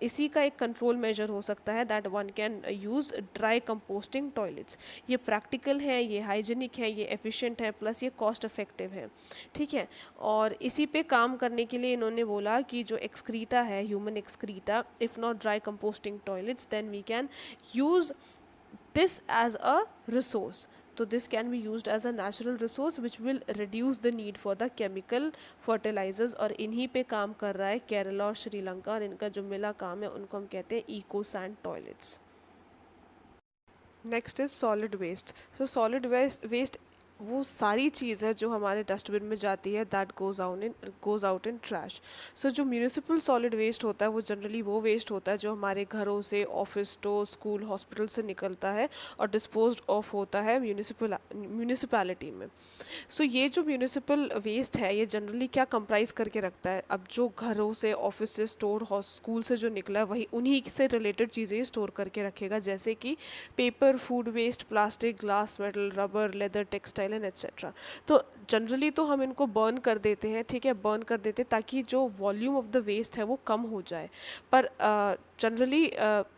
इसी का एक कंट्रोल मेजर हो सकता है that one can use dry composting toilets. ये प्रैक्टिकल है, ये हाइजीनिक है, ये एफिशिएंट है, प्लस ये कॉस्ट इफेक्टिव है। ठीक है, और इसी पे काम करने के लिए इन्होंने बोला कि जो एक्सक्रीटा है human excreta, if not dry composting toilets then we can use this as a resource. So this can be used as a natural resource which will reduce the need for the chemical fertilizers। और इन्हीं पे काम कर रहा है केरला और श्रीलंका, और इनका जो मिला काम है उनको हम कहते हैं eco san toilets. Next is solid waste. So solid waste वो सारी चीज़ है जो हमारे डस्टबिन में जाती है that goes out in trash. So जो म्यूनिसिपल सॉलिड वेस्ट होता है वो जनरली वो वेस्ट होता है जो हमारे घरों से, ऑफिस, स्टोर, स्कूल, हॉस्पिटल से निकलता है और डिस्पोज्ड ऑफ होता है म्यूनिसिपैलिटी में। सो ये जो म्यूनिसिपल वेस्ट है ये जनरली क्या कंप्राइज करके रखता है, अब जो घरों से, ऑफिस से, स्टोर, स्कूल से जो निकला है वही उन्हीं से रिलेटेड चीज़ें स्टोर करके रखेगा, जैसे कि paper, food waste, plastic, glass, metal, rubber, leather, textile and etcetera. तो जनरली तो हम इनको बर्न कर देते हैं, ठीक है, बर्न कर देते ताकि जो वॉल्यूम ऑफ द वेस्ट है वो कम हो जाए, पर जनरली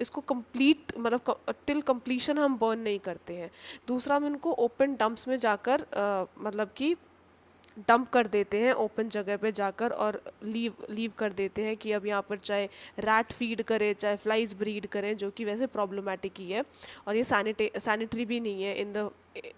इसको कंप्लीट मतलब टिल कंप्लीशन हम बर्न नहीं करते हैं। दूसरा हम इनको ओपन डंप्स में जाकर मतलब कि डंप कर देते हैं ओपन जगह पे जाकर, और लीव कर देते हैं कि अब यहाँ पर चाहे रैट फीड करे, चाहे फ्लाइज ब्रीड करें, जो कि वैसे प्रॉब्लमेटिक ही है और ये सैनिटरी भी नहीं है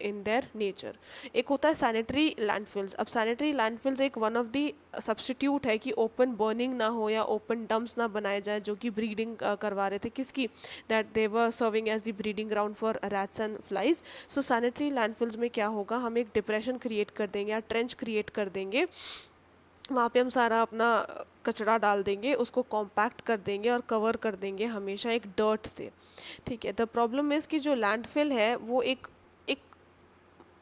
इन देयर नेचर। एक होता है सैनिटरी लैंडफिल्स। अब सैनिटरी लैंडफिल्स एक वन ऑफ दी सब्स्टिट्यूट है कि ओपन बर्निंग ना हो या ओपन डंप्स ना बनाए जाए, जो कि ब्रीडिंग करवा रहे थे किसकी, that they were serving as the breeding ground for rats and flies. So sanitary landfills में क्या होगा, हम एक डिप्रेशन क्रिएट कर देंगे या ट्रेंच क्रिएट कर देंगे, वहाँ पे हम सारा अपना कचरा डाल देंगे, उसको कॉम्पैक्ट कर देंगे और कवर कर देंगे हमेशा एक डर्ट से। ठीक है, द प्रॉब्लम इज़ कि जो लैंडफिल है वो एक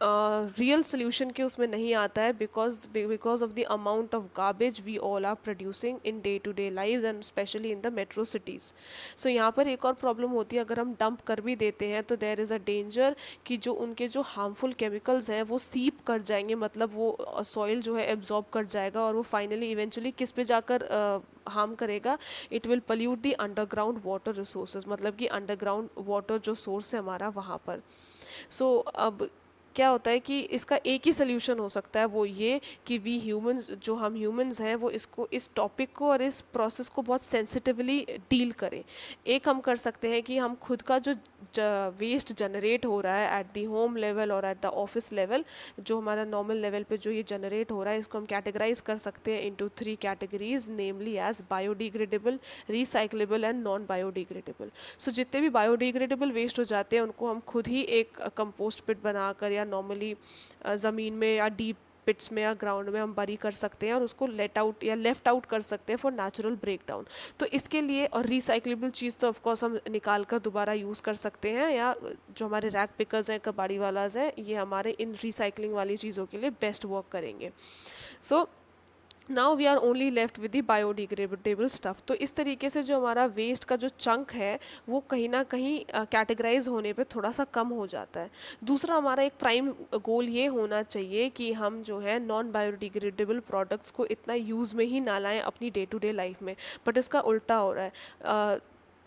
रियल सोल्यूशन के उसमें नहीं आता है, because of the amount of garbage we all are producing in day to day lives and specially in the metro cities. So यहाँ पर एक और प्रॉब्लम होती है, अगर हम डंप कर भी देते हैं तो देयर इज़ अ डेंजर कि जो उनके जो हार्मफुल केमिकल्स हैं वो सीप कर जाएंगे, मतलब वो सॉइल जो है एब्जॉर्ब कर जाएगा और वो फाइनली इवेंचुअली किस पे जाकर हार्म करेगा, it will pollute the underground water resources, मतलब कि अंडरग्राउंड वाटर जो सोर्स है हमारा वहाँ पर। सो अब क्या होता है कि इसका एक ही सोल्यूशन हो सकता है, वो ये कि वी ह्यूमंस, जो हम ह्यूमंस हैं, वो इसको, इस टॉपिक को और इस प्रोसेस को बहुत सेंसिटिवली डील करें। एक हम कर सकते हैं कि हम खुद का जो वेस्ट जनरेट हो रहा है एट द होम लेवल और एट द ऑफिस लेवल, जो हमारा नॉर्मल लेवल पे जो ये जनरेट हो रहा है, इसको हम कैटेगराइज कर सकते हैं into 3 categories, namely as biodegradable, recyclable and non biodegradable. So जितने भी बायोडिग्रेडेबल वेस्ट हो जाते हैं उनको हम खुद ही एक कंपोस्ट पिट बनाकर या नॉर्मली ज़मीन में या डीप पिट्स में या ग्राउंड में हम बरी कर सकते हैं और उसको लेट आउट या लेफ्ट आउट कर सकते हैं फॉर नेचुरल ब्रेकडाउन। तो इसके लिए, और रिसाइक्लेबल चीज़ तो ऑफकोर्स हम निकाल कर दोबारा यूज़ कर सकते हैं, या जो हमारे रैक पिकर्स हैं, कबाड़ी वालाज हैं, ये हमारे इन रिसाइकलिंग वाली चीज़ों के लिए बेस्ट वर्क करेंगे। So now we are only left with the biodegradable stuff. तो इस तरीके से जो हमारा वेस्ट का जो चंक है वो कहीं ना कहीं कैटेगराइज होने पे थोड़ा सा कम हो जाता है। दूसरा हमारा एक प्राइम गोल ये होना चाहिए कि हम जो है नॉन बायोडिग्रेडेबल प्रोडक्ट्स को इतना यूज़ में ही ना लाएं अपनी डे टू डे लाइफ में, बट इसका उल्टा हो रहा है।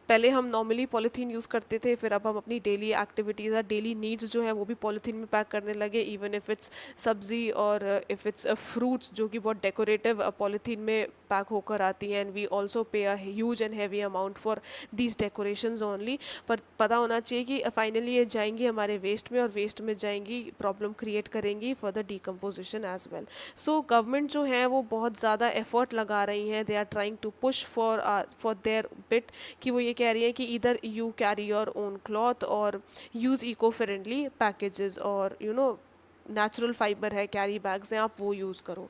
पहले हम नॉर्मली पॉलीथीन यूज़ करते थे, फिर अब हम अपनी डेली एक्टिविटीज़ या डेली नीड्स जो है वो भी पॉलीथीन में पैक करने लगे, इवन इफ़ इट्स सब्ज़ी और इफ़ इट्स फ्रूट्स जो कि बहुत डेकोरेटिव पॉलीथीन में पैक होकर आती हैं, and we also pay a huge and heavy amount for these decorations only. पर पता होना चाहिए कि फाइनली ये जाएंगी हमारे वेस्ट में, और वेस्ट में जाएंगी प्रॉब्लम क्रिएट करेंगी for the decomposition as well. So government जो है वो बहुत ज़्यादा एफर्ट लगा रही हैं, they are trying to push for their bit, कि वो ये कह रही है कि इधर you carry your own cloth और यूज़ इको फ्रेंडली पैकेजेस और नेचुरल फाइबर है, कैरी बैग्स हैं, आप वो यूज़ करो।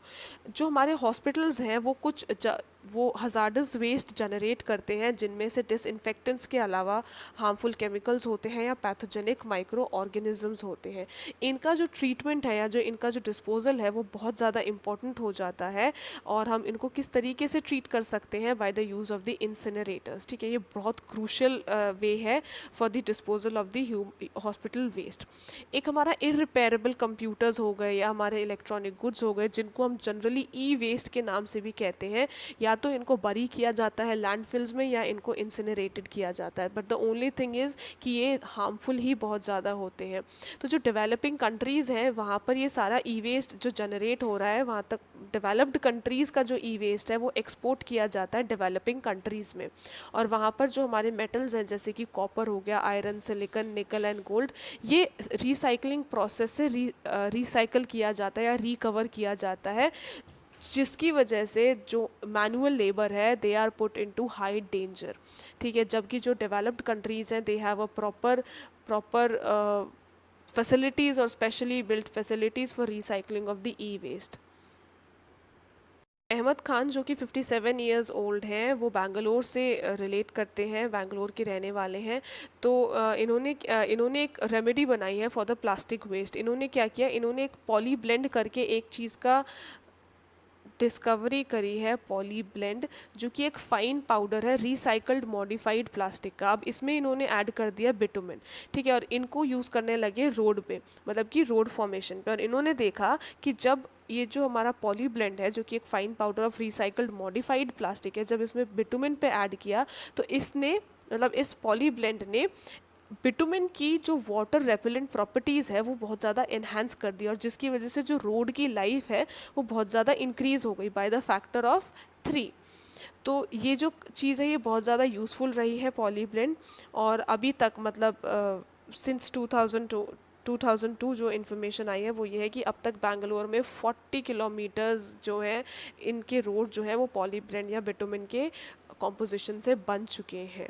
जो हमारे हॉस्पिटल्स हैं वो वो हजार्डस वेस्ट जनरेट करते हैं जिनमें से डिसइंफेक्टेंट्स के अलावा हार्मफुल केमिकल्स होते हैं या पैथोजेनिक माइक्रो ऑर्गेनिजम्स होते हैं। इनका जो ट्रीटमेंट है या जो इनका जो डिस्पोजल है वो बहुत ज़्यादा इम्पोर्टेंट हो जाता है, और हम इनको किस तरीके से ट्रीट कर सकते हैं by the use of the incinerators. ठीक है, ये बहुत क्रूशल वे है for the disposal of the hospital waste. एक हमारा इररिपेयरेबल कंप्यूटर्स हो गए या हमारे इलेक्ट्रॉनिक गुड्स हो गए, जिनको हम जनरली ई वेस्ट के नाम से भी कहते हैं, या तो इनको बरी किया जाता है लैंडफिल्स में या इनको इंसिनरेटेड किया जाता है, but the only thing is कि ये हार्मफुल ही बहुत ज़्यादा होते हैं। तो जो डेवलपिंग कंट्रीज़ हैं वहाँ पर ये सारा ई वेस्ट जो जनरेट हो रहा है, वहाँ तक डेवलप्ड कंट्रीज़ का जो ई वेस्ट है वो एक्सपोर्ट किया जाता है डेवलपिंग कंट्रीज़ में, और वहाँ पर जो हमारे मेटल्स हैं जैसे कि कॉपर हो गया, आयरन, सिलिकन, निकल एंड गोल्ड, ये रिसाइकलिंग प्रोसेस से रिसाइकल किया जाता है या रिकवर किया जाता है, जिसकी वजह से जो मैनुअल लेबर है they are put into high danger. ठीक है, जबकि जो डेवलप्ड कंट्रीज़ हैं they have a proper facilities और specially built facilities for recycling of the e waste. Ahmad Khan जो कि 57 इयर्स ओल्ड हैं, वो बैंगलोर से रिलेट करते हैं, बैंगलोर के रहने वाले हैं। तो इन्होंने एक रेमेडी बनाई है फॉर द प्लास्टिक वेस्ट। इन्होंने क्या किया, इन्होंने एक पॉली ब्लेंड करके एक चीज़ का डिस्कवरी करी है, पॉली ब्लेंड, जो कि एक फाइन पाउडर है रिसाइकल्ड मॉडिफाइड प्लास्टिक का। अब इसमें इन्होंने ऐड कर दिया बिटुमिन। ठीक है, और इनको यूज़ करने लगे रोड पे, मतलब कि रोड फॉर्मेशन पे, और इन्होंने देखा कि जब ये जो हमारा पॉली ब्लेंड है जो कि एक fine powder of recycled modified plastic है, जब इसमें बिटुमिन पे ऐड किया तो इसने मतलब इस पॉली ब्लेंड ने बिटुमिन की जो वाटर रेपेलेंट प्रॉपर्टीज़ है वो बहुत ज़्यादा इन्हांस कर दी, और जिसकी वजह से जो रोड की लाइफ है वो बहुत ज़्यादा इंक्रीज़ हो गई बाय द फैक्टर ऑफ 3। तो ये जो चीज़ है ये बहुत ज़्यादा यूज़फुल रही है पॉली ब्लेंड, और अभी तक मतलब सिंस 2002 जो इन्फॉर्मेशन आई है वो ये है कि अब तक बैंगलोर में 40 किलोमीटर्स जो है इनके रोड जो है वो पॉली ब्लेंड या बिटुमिन के कॉम्पोजिशन से बन चुके हैं।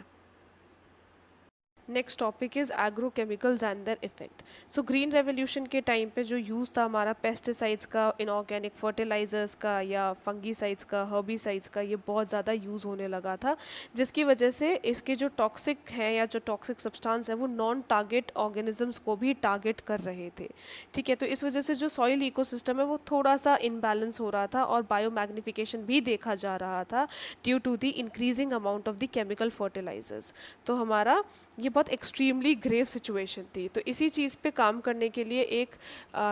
Next topic is agrochemicals and their effect. So green revolution के टाइम पे जो यूज़ था हमारा पेस्टिसाइड्स का, इनऑर्गेनिक फर्टिलाइजर्स का या फंगीसाइड्स का, हर्बिसाइड्स का, ये बहुत ज़्यादा यूज़ होने लगा था, जिसकी वजह से इसके जो टॉक्सिक हैं या जो टॉक्सिक सब्सटेंस है वो नॉन टारगेट ऑर्गेनिजम्स को भी टारगेट कर रहे थे। ठीक है, तो इस वजह से जो सॉइल इकोसिस्टम है वो थोड़ा सा इनबैलेंस हो रहा था और बायोमैग्निफिकेशन भी देखा जा रहा था due to the increasing amount of the chemical fertilisers. तो हमारा ये बहुत एक्सट्रीमली ग्रेव सिचुएशन थी। तो इसी चीज़ पे काम करने के लिए एक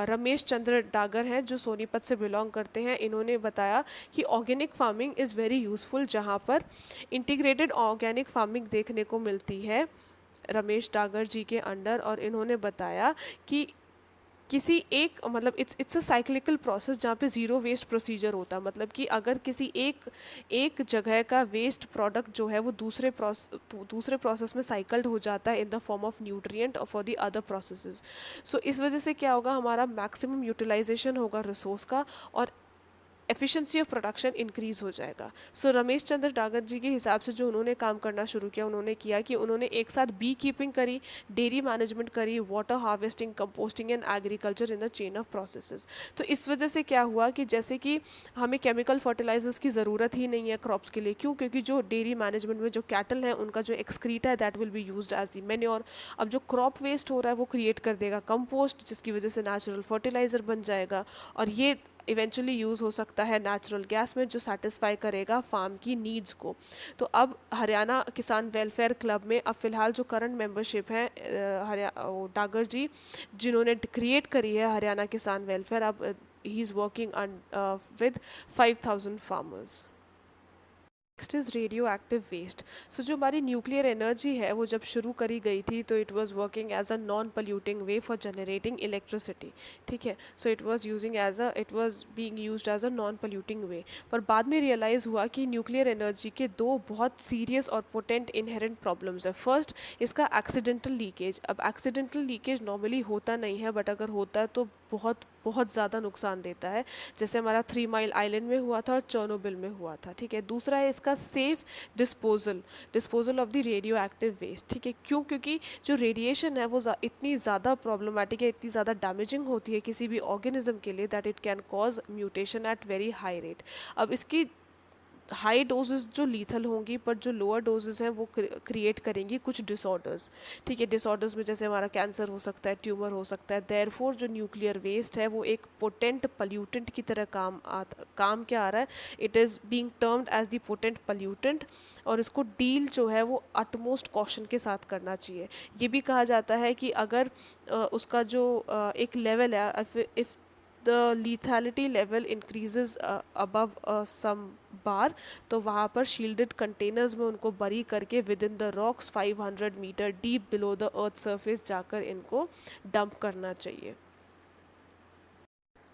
रमेश चंद्र डागर हैं जो सोनीपत से बिलोंग करते हैं। इन्होंने बताया कि organic farming is very useful, जहाँ पर इंटीग्रेटेड ऑर्गेनिक फार्मिंग देखने को मिलती है रमेश डागर जी के अंडर। और इन्होंने बताया कि किसी एक मतलब इट्स अ साइक्लिकल प्रोसेस जहाँ पे ज़ीरो वेस्ट प्रोसीजर होता है, मतलब कि अगर किसी एक जगह का वेस्ट प्रोडक्ट जो है वो दूसरे प्रोसेस में साइकल्ड हो जाता है in the form of nutrient और फॉर द अदर प्रोसेसेस। सो इस वजह से क्या होगा, हमारा मैक्सिमम यूटिलाइजेशन होगा रिसोर्स का और एफिशिएंसी ऑफ प्रोडक्शन इंक्रीज़ हो जाएगा। सो रमेश चंद्र डागर जी के हिसाब से जो उन्होंने काम करना शुरू किया, उन्होंने किया कि उन्होंने एक साथ बी कीपिंग करी, डेयरी मैनेजमेंट करी, water harvesting, composting and agriculture in the chain of processes. तो इस वजह से क्या हुआ कि जैसे कि हमें केमिकल फर्टिलाइजर्स की ज़रूरत ही नहीं है क्रॉप्स के लिए। क्यों? क्योंकि जो डेयरी मैनेजमेंट में जो कैटल है उनका जो एक्सक्रीटा है that will be used as the manure. अब जो क्रॉप वेस्ट हो रहा है वो क्रिएट कर देगा कंपोस्ट, जिसकी वजह से नेचुरल फर्टिलाइज़र बन जाएगा, और ये इवेंचुअली यूज़ हो सकता है नेचुरल गैस में, जो सेटिस्फाई करेगा फार्म की नीड्स को। तो अब हरियाणा किसान वेलफेयर क्लब में अब फ़िलहाल जो करंट मेंबरशिप है डागर जी जिन्होंने क्रिएट करी है हरियाणा किसान वेलफेयर, अब he is working with 5000 farmers. Next is radioactive waste. So जो हमारी न्यूक्लियर एनर्जी है वो जब शुरू करी गई थी तो it was working as a non polluting way for generating electricity. ठीक है, so it was being used as a non polluting way. पर बाद में रियलाइज़ हुआ कि न्यूक्लियर एनर्जी के दो बहुत सीरियस और पोटेंट इनहेरेंट प्रॉब्लम्स है। फर्स्ट, इसका एक्सीडेंटल लीकेज। अब एक्सीडेंटल लीकेज नॉर्मली होता नहीं है, बट अगर होता है तो बहुत बहुत ज़्यादा नुकसान देता है, जैसे हमारा 3 माइल आइलैंड में हुआ था और चर्नोबिल में हुआ था। ठीक है, दूसरा है इसका safe disposal of the radioactive waste. ठीक है, क्यों? क्योंकि जो रेडिएशन है वो इतनी ज़्यादा प्रॉब्लमेटिक है, इतनी ज़्यादा डैमेजिंग होती है किसी भी ऑर्गेनिज्म के लिए, that it can cause mutation at very high rate. अब इसकी हाई डोजेस जो लीथल होंगी, पर जो लोअर डोजेस हैं वो क्रिएट करेंगी कुछ डिसऑर्डर्स। ठीक है, डिसऑर्डर्स में जैसे हमारा कैंसर हो सकता है, ट्यूमर हो सकता है। देयरफॉर जो न्यूक्लियर वेस्ट है वो एक पोटेंट पल्यूटेंट की तरह काम क्या आ रहा है, it is being termed as the potent pollutant, और इसको डील जो है वो अटमोस्ट कॉशन के साथ करना चाहिए। ये भी कहा जाता है कि अगर उसका जो एक लेवल है, if the lethality level increases above some bar, तो वहाँ पर शील्डेड कंटेनर्स में उनको बरी करके within the rocks 500 metre deep below the earth surface जाकर इनको डंप करना चाहिए।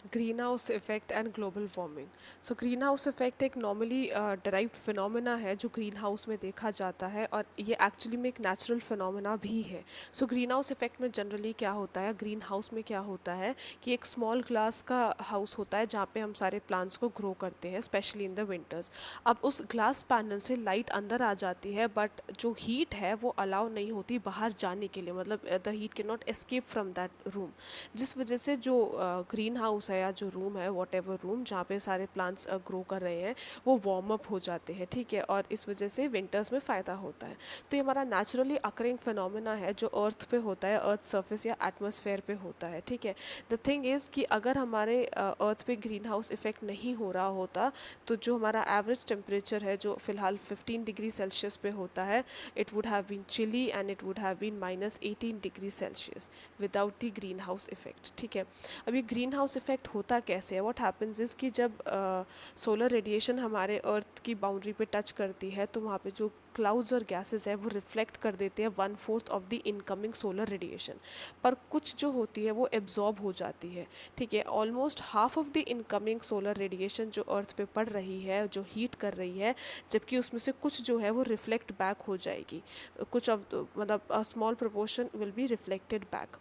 Greenhouse effect and global warming. So greenhouse effect एक नॉर्मली डराइव्ड फिनोमेना है जो ग्रीन हाउस में देखा जाता है, और ये एक्चुअली में एक नेचुरल फिनोमेना भी है। सो ग्रीन हाउस इफेक्ट में जनरली क्या होता है, ग्रीन हाउस में क्या होता है कि एक स्मॉल ग्लास का हाउस होता है जहाँ पे हम सारे प्लांट्स को ग्रो करते हैं, स्पेशली इन द विंटर्स। अब उस ग्लास पैनल से लाइट अंदर आ जाती है, बट जो हीट है वो अलाउ नहीं होती बाहर जाने के लिए, मतलब the heat can not escape from that room, जिस वजह से जो ग्रीन हाउस है या जो रूम है, वॉट एवर रूम जहाँ पे सारे प्लांट्स ग्रो कर रहे हैं, वो वार्म अप हो जाते हैं। ठीक है, और इस वजह से विंटर्स में फ़ायदा होता है। तो ये हमारा नेचुरली अकरिंग फिनोमेना है जो अर्थ पे होता है, अर्थ सरफेस या एटमॉस्फेयर पे होता है। ठीक है, द थिंग इज़ कि अगर हमारे अर्थ पे ग्रीन हाउस इफेक्ट नहीं हो रहा होता, तो जो हमारा एवरेज टेम्परेचर है जो फ़िलहाल 15 डिग्री सेल्सियस पे होता है, it would have been chilly and it would have been -18 degree Celsius without the greenhouse effect. ठीक है, अब ये ग्रीन हाउस इफेक्ट होता कैसे है, व्हाट हैपेंस इज़ कि जब सोलर रेडिएशन हमारे अर्थ की बाउंड्री पे टच करती है, तो वहाँ पे जो क्लाउड्स और गैसेस है वो रिफ्लेक्ट कर देते हैं 1/4 of the incoming solar radiation, पर कुछ जो होती है वो एब्जॉर्ब हो जाती है। ठीक है, almost half of the incoming solar radiation जो अर्थ पे पड़ रही है, जो हीट कर रही है, जबकि उसमें से कुछ जो है वो रिफ्लेक्ट बैक हो जाएगी, कुछ ऑफ मतलब a small proportion will be reflected back.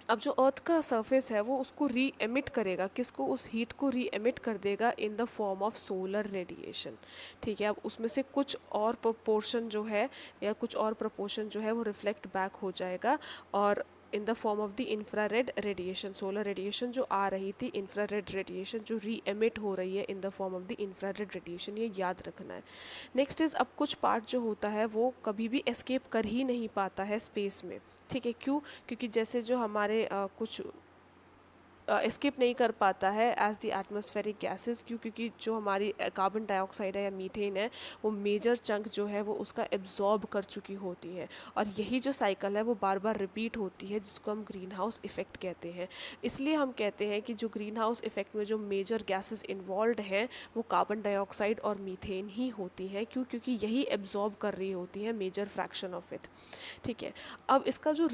अब जो अर्थ का सरफेस है वो उसको री एमिट करेगा, किसको, उस हीट को री एमिट कर देगा in the form of solar radiation. ठीक है, अब उसमें से कुछ और प्रोपोर्शन जो है या कुछ और प्रोपोर्शन जो है वो रिफ्लेक्ट बैक हो जाएगा, और in the form of the infrared radiation, solar radiation जो आ रही थी, इंफ्रारेड रेडिएशन जो री एमिट हो रही है in the form of the infrared radiation, ये याद रखना है। नेक्स्ट इज़, अब कुछ पार्ट जो होता है वो कभी भी एस्केप कर ही नहीं पाता है स्पेस में। ठीक है, क्यों? क्योंकि जैसे जो हमारे कुछ एस्केप नहीं कर पाता है एज द एटमॉस्फेरिक गैसेस, क्यों? क्योंकि जो हमारी कार्बन डाइऑक्साइड है या मीथेन है, वो मेजर चंक जो है वो उसका एब्जॉर्ब कर चुकी होती है, और यही जो साइकिल है वो बार बार रिपीट होती है, जिसको हम ग्रीन हाउस इफेक्ट कहते हैं। इसलिए हम कहते हैं कि जो ग्रीन हाउस इफेक्ट में जो मेजर गैसेस इन्वॉल्व हैं वो कार्बन डाइऑक्साइड और मीथेन ही होती हैं। क्यों? क्योंकि यही एब्जॉर्ब कर रही होती है मेजर फ्रैक्शन ऑफ इट। ठीक है, अब इसका जो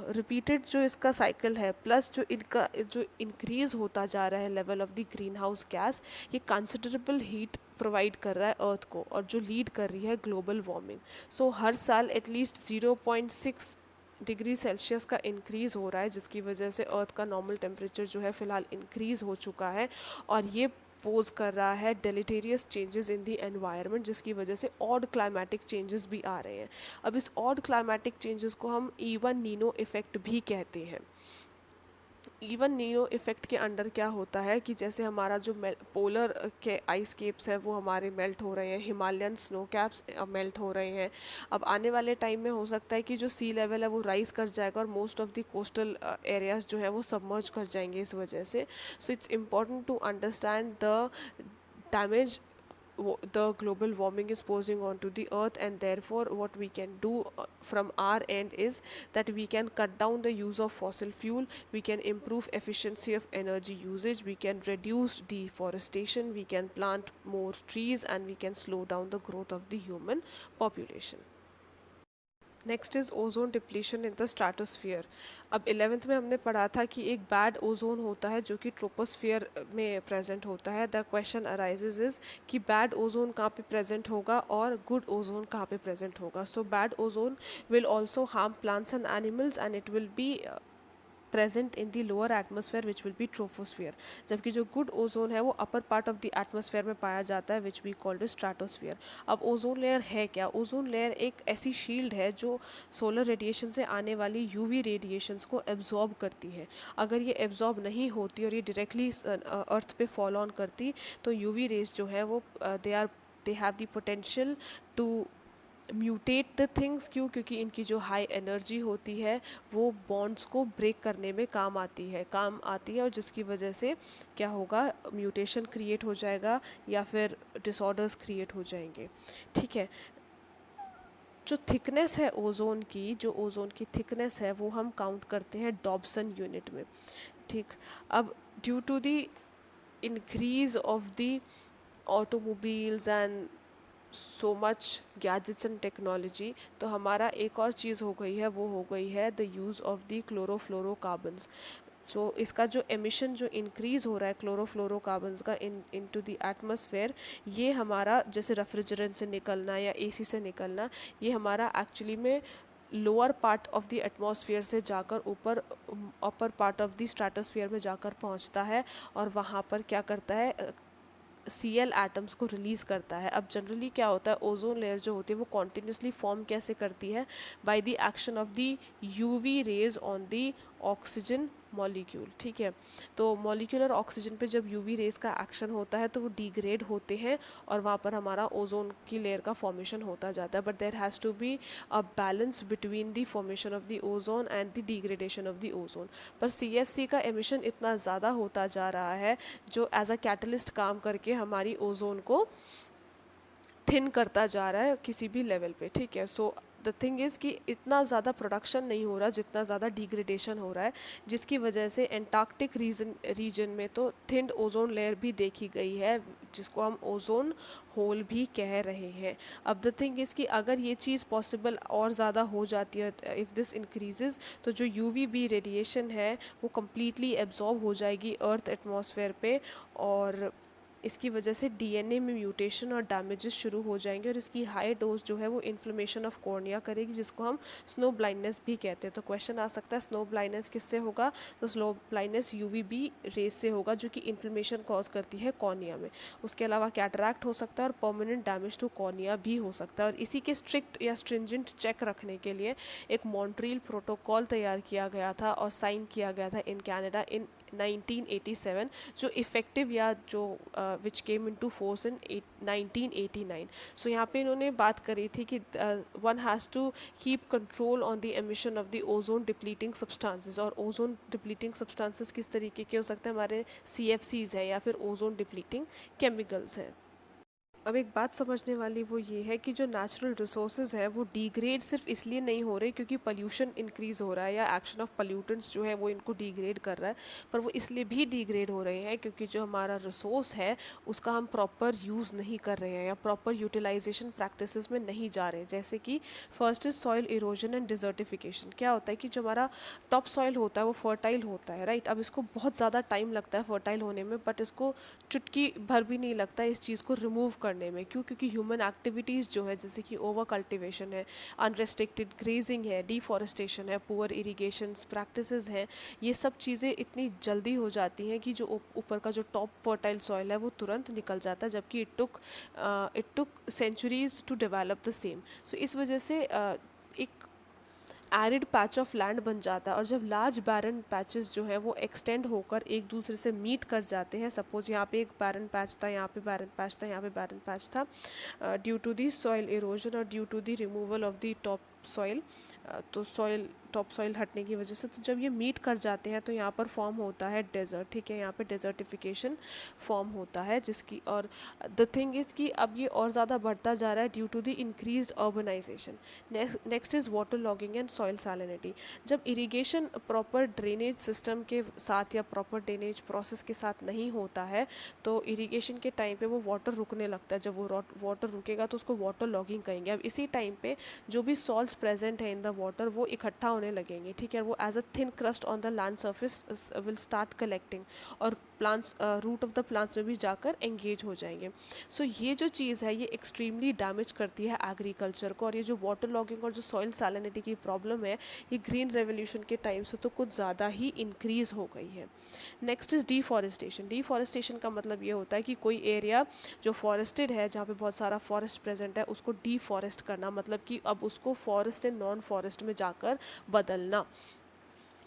रिपीटेड जो इसका साइकिल है, प्लस जो इनका जो इंक्रीज़ होता जा रहा है level of the green house gas, ये कंसिडरेबल हीट प्रोवाइड कर रहा है अर्थ को, और जो लीड कर रही है ग्लोबल वार्मिंग। सो हर साल एटलीस्ट 0.6 डिग्री सेल्सियस का इंक्रीज़ हो रहा है, जिसकी वजह से अर्थ का नॉर्मल टेम्परेचर जो है फ़िलहाल इंक्रीज़ हो चुका है, और ये पोज कर रहा है डेलिटेरियस चेंजेस इन द एनवायरनमेंट, जिसकी वजह से ऑड क्लाइमेटिक चेंजेस भी आ रहे हैं। अब इस ऑड क्लाइमेटिक चेंजेस को हम इवन नीनो इफेक्ट भी कहते हैं। इवन नीनो इफेक्ट के अंडर क्या होता है कि जैसे हमारा जो पोलर के आइस केप्स हैं वो हमारे मेल्ट हो रहे हैं, हिमालयन स्नो कैप्स मेल्ट हो रहे हैं। अब आने वाले टाइम में हो सकता है कि जो सी लेवल है वो राइज कर जाएगा, और most of the coastal areas जो है वो सबमर्ज कर जाएंगे इस वजह से। So it's important to understand the damage the global warming is posing onto the earth, and therefore what we can do from our end is that we can cut down the use of fossil fuel, we can improve efficiency of energy usage, we can reduce deforestation, we can plant more trees, and we can slow down the growth of the human population. Next is ozone depletion in the stratosphere. अब 11th में हमने पढ़ा था कि एक bad ozone होता है जो कि ट्रोपोस्फियर में प्रेजेंट होता है। द क्वेश्चन अराइजेज इज़ कि बैड ओजोन कहाँ पे प्रेजेंट होगा और गुड ओजोन कहाँ पे प्रेजेंट होगा। So bad ozone will also harm plants and animals, and it will be present in the lower atmosphere which will be troposphere, जबकि जो गुड ओजोन है वो upper part of the atmosphere में पाया जाता है विच वी कॉल्ड स्ट्राटोस्फियर। अब ozone layer है क्या? ओजोन लेयर एक ऐसी शील्ड है जो सोलर रेडिएशन से आने वाली यूवी रेडिएशंस को एब्जॉर्ब करती है। अगर ये एब्जॉर्ब नहीं होती और ये डायरेक्टली अर्थ पे फॉलो ऑन करती तो यूवी रेज जो है वो they have the potential to mutate the things. क्यों? क्योंकि इनकी जो हाई एनर्जी होती है वो बॉन्ड्स को ब्रेक करने में काम आती है और जिसकी वजह से क्या होगा, म्यूटेशन क्रिएट हो जाएगा या फिर डिसऑर्डर्स क्रिएट हो जाएंगे। ठीक है, जो थिकनेस है ओजोन की, जो ओजोन की थिकनेस है वो हम काउंट करते हैं डॉब्सन यूनिट में। ठीक, अब due to the increase of the automobiles and so much gadgets and technology, तो हमारा एक और चीज़ हो गई है, वो हो गई है the use of the chlorofluorocarbons. So इसका जो एमिशन जो इंक्रीज़ हो रहा है क्लोरोफ्लोरोकार्बन्स का इनटू द एटमॉस्फेयर, ये हमारा जैसे रेफ्रिजरेंट से निकलना या एसी से निकलना, ये हमारा एक्चुअली में lower part of the atmosphere से जाकर ऊपर upper part of the stratosphere में जाकर पहुंचता है और वहाँ पर क्या करता है, Cl एटम्स को रिलीज़ करता है। अब जनरली क्या होता है, ओजोन लेयर जो होती है वो कॉन्टीन्यूसली फॉर्म कैसे करती है, by the action of the UV rays on the oxygen molecule. ठीक है, तो मॉलिक्यूलर ऑक्सीजन पे जब यूवी रेज का एक्शन होता है तो वो डिग्रेड होते हैं और वहाँ पर हमारा ओजोन की लेयर का फॉर्मेशन होता जाता है। But there has to be a balance between the formation of the ozone and the degradation of the ozone. पर CFC का एमिशन इतना ज़्यादा होता जा रहा है जो एज अ कैटलिस्ट काम करके हमारी ओजोन को थिन करता जा रहा है किसी भी लेवल पे। ठीक है, सो द थिंग इज़ कि इतना ज़्यादा प्रोडक्शन नहीं हो रहा जितना ज़्यादा डिग्रेडेशन हो रहा है, जिसकी वजह से एंटार्क्टिक रीजन में तो थिन्ड ओजोन लेयर भी देखी गई है, जिसको हम ओजोन होल भी कह रहे हैं। अब द थिंग इज़ कि अगर ये चीज़ पॉसिबल और ज़्यादा हो जाती है, इफ़ दिस इंक्रीजेज, तो जो UVB रेडिएशन है वो कम्प्लीटली एब्जॉर्ब हो जाएगी अर्थ एटमॉस्फेयर पे और इसकी वजह से DNA में म्यूटेशन और डैमेजेस शुरू हो जाएंगे और इसकी हाई डोज जो है वो इन्फ्लेमेशन ऑफ कॉर्निया करेगी, जिसको हम स्नो ब्लाइंडनेस भी कहते हैं। तो क्वेश्चन आ सकता है स्नो ब्लाइंडनेस किससे होगा, तो स्नो ब्लाइंडनेस UVB रेज से होगा जो कि इन्फ्लेमेशन कॉज करती है कॉर्निया में। उसके अलावा कैटरैक्ट हो सकता है और परमानेंट डैमेज टू कॉर्निया भी हो सकता है। और इसी के स्ट्रिक्ट या स्ट्रिंजेंट चेक रखने के लिए एक मॉन्ट्रियल प्रोटोकॉल तैयार किया गया था और साइन किया गया था इन कनाडा इन 1987, जो इफ़ेक्टिव या जो विच केम इनटू फोर्स इन 1989। सो यहाँ पे इन्होंने बात करी थी कि one has to keep control on the emission of the ozone depleting substances. और ओजोन डिप्लीटिंग सब्सटेंसेस किस तरीके के हो सकते हैं, हमारे CFCs है या फिर ओजोन डिप्लीटिंग केमिकल्स हैं। अब एक बात समझने वाली वो ये है कि जो नेचुरल रिसोर्सेज है वो डिग्रेड सिर्फ इसलिए नहीं हो रहे क्योंकि पोल्यूशन इंक्रीज़ हो रहा है या एक्शन ऑफ पोल्यूटेंट्स जो है वो इनको डिग्रेड कर रहा है, पर वो इसलिए भी डिग्रेड हो रहे हैं क्योंकि जो हमारा रिसोर्स है उसका हम प्रॉपर यूज़ नहीं कर रहे हैं या प्रॉपर यूटिलाइजेशन प्रैक्टिसेस में नहीं जा रहे हैं। जैसे कि first is soil erosion and desertification. क्या होता है कि जो हमारा टॉप सॉइल होता है वो फर्टाइल होता है, राइट। अब इसको बहुत ज़्यादा टाइम लगता है फर्टाइल होने में, बट इसको चुटकी भर भी नहीं लगता इस चीज़ को रिमूव करने में। क्यों? क्योंकि ह्यूमन एक्टिविटीज़ जो है जैसे कि ओवर कल्टिवेशन है, अनरेस्ट्रिक्टेड ग्रेजिंग है, डिफॉरेस्टेशन है, पुअर इरीगेशन प्रैक्टिसेस हैं, ये सब चीज़ें इतनी जल्दी हो जाती हैं कि जो ऊपर का जो टॉप फर्टाइल सॉइल है वो तुरंत निकल जाता है, जबकि it took centuries to develop the same. So इस वजह से एक एरिड पैच ऑफ लैंड बन जाता है। और जब लार्ज बैरन पैचेस जो है वो एक्सटेंड होकर एक दूसरे से मीट कर जाते हैं, सपोज यहाँ पे एक बैरन पैच था, यहाँ पे बैरन पैच था, यहाँ पे बैरन पैच था, due to the soil erosion और due to the removal of the top soil, तो टॉप सॉइल हटने की वजह से, तो जब ये मीट कर जाते हैं तो यहाँ पर फॉर्म होता है डेजर्ट। ठीक है, यहाँ पे डेजर्टिफिकेशन फॉर्म होता है जिसकी, और द थिंग इज़ कि अब ये और ज़्यादा बढ़ता जा रहा है due to the increased urbanisation. Next is water logging and soil salinity. जब इरीगेशन प्रॉपर ड्रेनेज सिस्टम के साथ या प्रॉपर ड्रेनेज प्रोसेस के साथ नहीं होता है तो इरीगेशन के टाइम पे वो वाटर रुकने लगता है। जब वो वाटर रुकेगा तो उसको वाटर लॉगिंग कहेंगे। अब इसी टाइम पे जो भी सॉल्ट्स प्रेजेंट है इन द वाटर वो इकट्ठा होने लगेंगे। ठीक है, वो as a thin crust on the land surface will start collecting, और plants root of the plants में भी जाकर एंगेज हो जाएंगे। सो ये जो चीज़ है ये एक्सट्रीमली डैमेज करती है एग्रीकल्चर को, और ये जो वाटर लॉगिंग और जो सॉइल सैलिनिटी की प्रॉब्लम है ये ग्रीन रेवोल्यूशन के टाइम से तो कुछ ज़्यादा ही इंक्रीज़ हो गई है। Next is deforestation. डिफॉरेस्टेशन का मतलब ये होता है कि कोई एरिया जो फॉरेस्टेड है, जहाँ पे बहुत सारा फॉरेस्ट प्रेजेंट है, उसको डिफॉरेस्ट करना, मतलब कि अब उसको फॉरेस्ट से नॉन फॉरेस्ट में जाकर बदलना।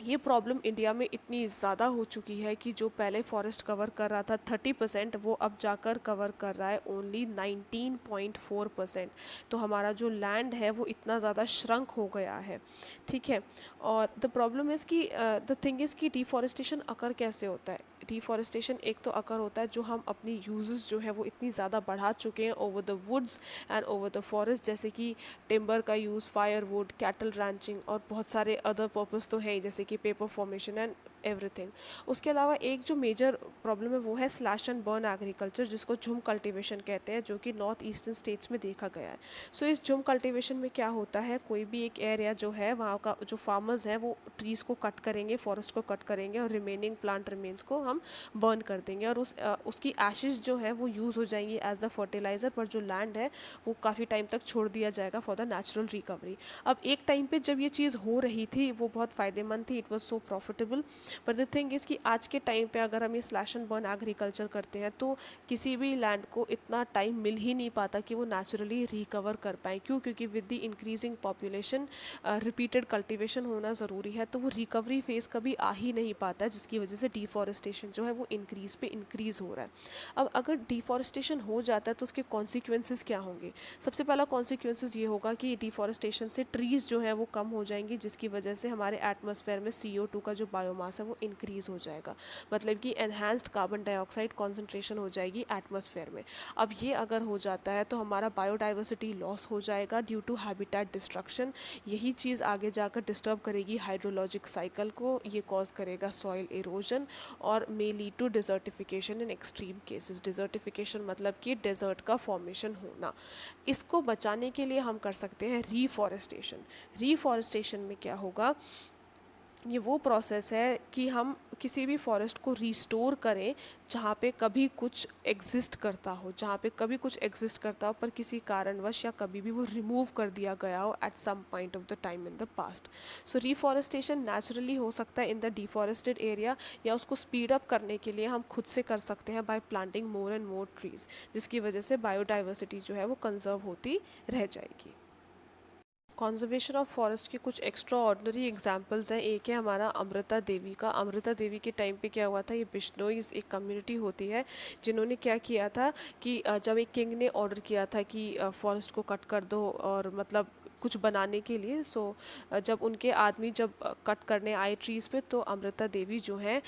ये प्रॉब्लम इंडिया में इतनी ज़्यादा हो चुकी है कि जो पहले फॉरेस्ट कवर कर रहा था 30%, वो अब जाकर कवर कर रहा है ओनली 19.4%। तो हमारा जो लैंड है वो इतना ज़्यादा श्रंक हो गया है, ठीक है। और द प्रॉब्लम इज़ कि द थिंग इज़ कि डिफॉरेस्टेशन अकर कैसे होता है। डिफॉरेस्टेशन एक तो अकर होता है जो हम अपनी यूजेस जो है वो इतनी ज़्यादा बढ़ा चुके हैं over the woods and over the forest, जैसे कि टिम्बर का यूज़, फायरवुड, कैटल रैंचिंग और बहुत सारे अदर पर्पस तो है जैसे कि पेपर फॉर्मेशन एंड एवरीथिंग। उसके अलावा एक जो मेजर प्रॉब्लम है वो है स्लैश एंड बर्न एग्रीकल्चर, जिसको झुम कल्टीवेशन कहते हैं, जो कि नॉर्थ ईस्टर्न स्टेट्स में देखा गया है। सो इस झुम कल्टीवेशन में क्या होता है, कोई भी एक एरिया जो है वहाँ का जो फार्मर्स हैं वो ट्रीज़ को कट करेंगे, फॉरेस्ट को कट करेंगे और रिमेनिंग प्लांट रिमेन्स को हम बर्न कर देंगे, और उसकी एशेज जो है वो यूज़ हो जाएंगी एज द फर्टिलाइज़र, पर जो लैंड है वो काफ़ी टाइम तक छोड़ दिया जाएगा फॉर द नेचुरल रिकवरी। अब एक टाइम पे जब ये चीज़ हो रही थी वो बहुत फ़ायदेमंद थी, इट वॉज सो प्रॉफिटेबल, पर द थिंग इज़ कि आज के टाइम पे अगर हम ये स्लैश एंड बर्न एग्रीकल्चर करते हैं तो किसी भी लैंड को इतना टाइम मिल ही नहीं पाता कि वो नेचुरली रिकवर कर पाए। क्यों? क्योंकि with the increasing population repeated cultivation होना ज़रूरी है, तो वो रिकवरी फेज़ कभी आ ही नहीं पाता है, जिसकी वजह से डिफॉरेस्टेशन जो है वो इंक्रीज़ पे इंक्रीज़ हो रहा है। अब अगर डिफॉरेस्टेशन हो जाता है तो उसके कॉन्सिक्वेंसेस क्या होंगे। सबसे पहला कॉन्सिक्वेंसेस ये होगा कि डिफॉरेस्टेशन से ट्रीज़ जो है वो कम हो जाएंगी, जिसकी वजह से हमारे एटमॉस्फेयर में CO2 का जो बायोमास है वो इंक्रीज़ हो जाएगा, मतलब कि एनहांस्ड कार्बन डाइऑक्साइड कॉन्सेंट्रेशन हो जाएगी एटमॉस्फेयर में। अब ये अगर हो जाता है तो हमारा बायोडाइवर्सिटी लॉस हो जाएगा ड्यू टू हैबिटेट डिस्ट्रक्शन। यही चीज़ आगे जाकर डिस्टर्ब करेगी हाइड्रोलॉजिक साइकिल को, ये कॉज करेगा सॉइल इरोजन और may lead to desertification in extreme cases. Desertification मतलब कि डेजर्ट का फॉर्मेशन होना। इसको बचाने के लिए हम कर सकते हैं रीफॉरेस्टेशन। रीफॉरेस्टेशन में क्या होगा, ये वो प्रोसेस है कि हम किसी भी फॉरेस्ट को रिस्टोर करें जहाँ पे कभी कुछ एग्जिस्ट करता हो, जहाँ पे कभी कुछ एग्जिस्ट करता हो पर किसी कारणवश या कभी भी वो रिमूव कर दिया गया हो at some point of the time in the past. So reforestation naturally हो सकता है इन द डिफॉरेस्टेड एरिया, या उसको स्पीड अप करने के लिए हम खुद से कर सकते हैं bye planting more and more trees, जिसकी वजह से बायोडाइवर्सिटी जो है वो कंजर्व होती रह जाएगी। कॉन्जर्वेशन ऑफ फॉरेस्ट के कुछ एक्स्ट्रा ऑर्डनरी एग्जाम्पल्स हैं। एक है हमारा अमृता देवी का। अमृता देवी के टाइम पे क्या हुआ था, ये बिश्नोईज एक कम्युनिटी होती है जिन्होंने क्या किया था कि जब एक किंग ने ऑर्डर किया था कि फॉरेस्ट को कट कर दो और मतलब कुछ बनाने के लिए, सो जब उनके आदमी जब कट करने आए ट्रीज़ पे तो अमृता देवी जो हैं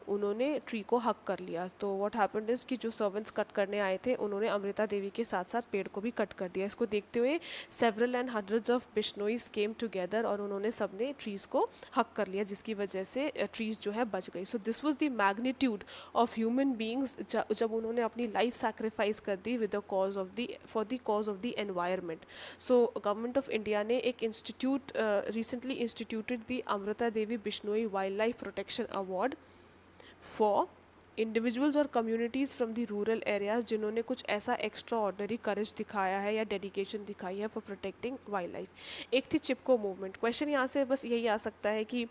उन्होंने ट्री को हक कर लिया। तो व्हाट हैपेंड इज़ कि जो सर्वेंट्स कट करने आए थे उन्होंने अमृता देवी के साथ साथ पेड़ को भी कट कर दिया। इसको देखते हुए several and hundreds of Bishnois came together और उन्होंने सबने ट्रीज़ को हक कर लिया, जिसकी वजह से ट्रीज़ जो है बच गई। So this was the magnitude of human beings जब उन्होंने अपनी लाइफ सैक्रिफाइस कर दी with the cause of the for the cause of the environment. So government of India ने एक institute recently instituted the Amrita Devi Bishnoi wildlife protection award for individuals और communities from the rural areas जिन्होंने कुछ ऐसा extra ordinary करेज दिखाया है या dedication दिखाई है फॉर प्रोटेक्टिंग वाइल्ड लाइफ। एक थी चिपको मूवमेंट। क्वेश्चन यहाँ से बस यही आ सकता है कि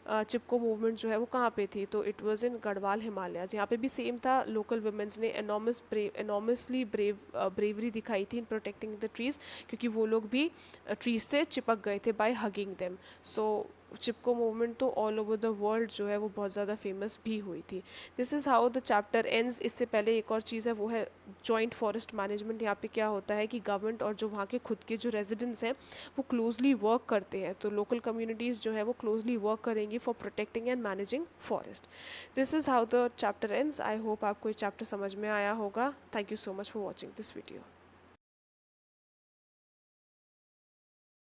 चिपको मूवमेंट जो है वो कहाँ पे थी, तो it was in Garhwal Himalayas. यहाँ पे भी सेम था, लोकल वुमेंस ने एनॉर्मसली ब्रेवरी दिखाई थी इन प्रोटेक्टिंग द ट्रीज़, क्योंकि वो लोग भी ट्रीज से चिपक गए थे बाय हगिंग देम। सो चिपको मूवमेंट तो ऑल ओवर द वर्ल्ड जो है वो बहुत ज़्यादा फेमस भी हुई थी। This is how the chapter ends. इससे पहले एक और चीज़ है वो है जॉइंट फॉरेस्ट मैनेजमेंट। यहाँ पे क्या होता है कि गवर्नमेंट और जो वहाँ के खुद के जो रेजिडेंट्स हैं वो क्लोजली वर्क करते हैं, तो लोकल कम्युनिटीज़ जो है वो क्लोजली वर्क करेंगी for protecting and managing forest. This is how the chapter ends. I hope आपको ये चैप्टर समझ में आया होगा। Thank you so much for watching this video.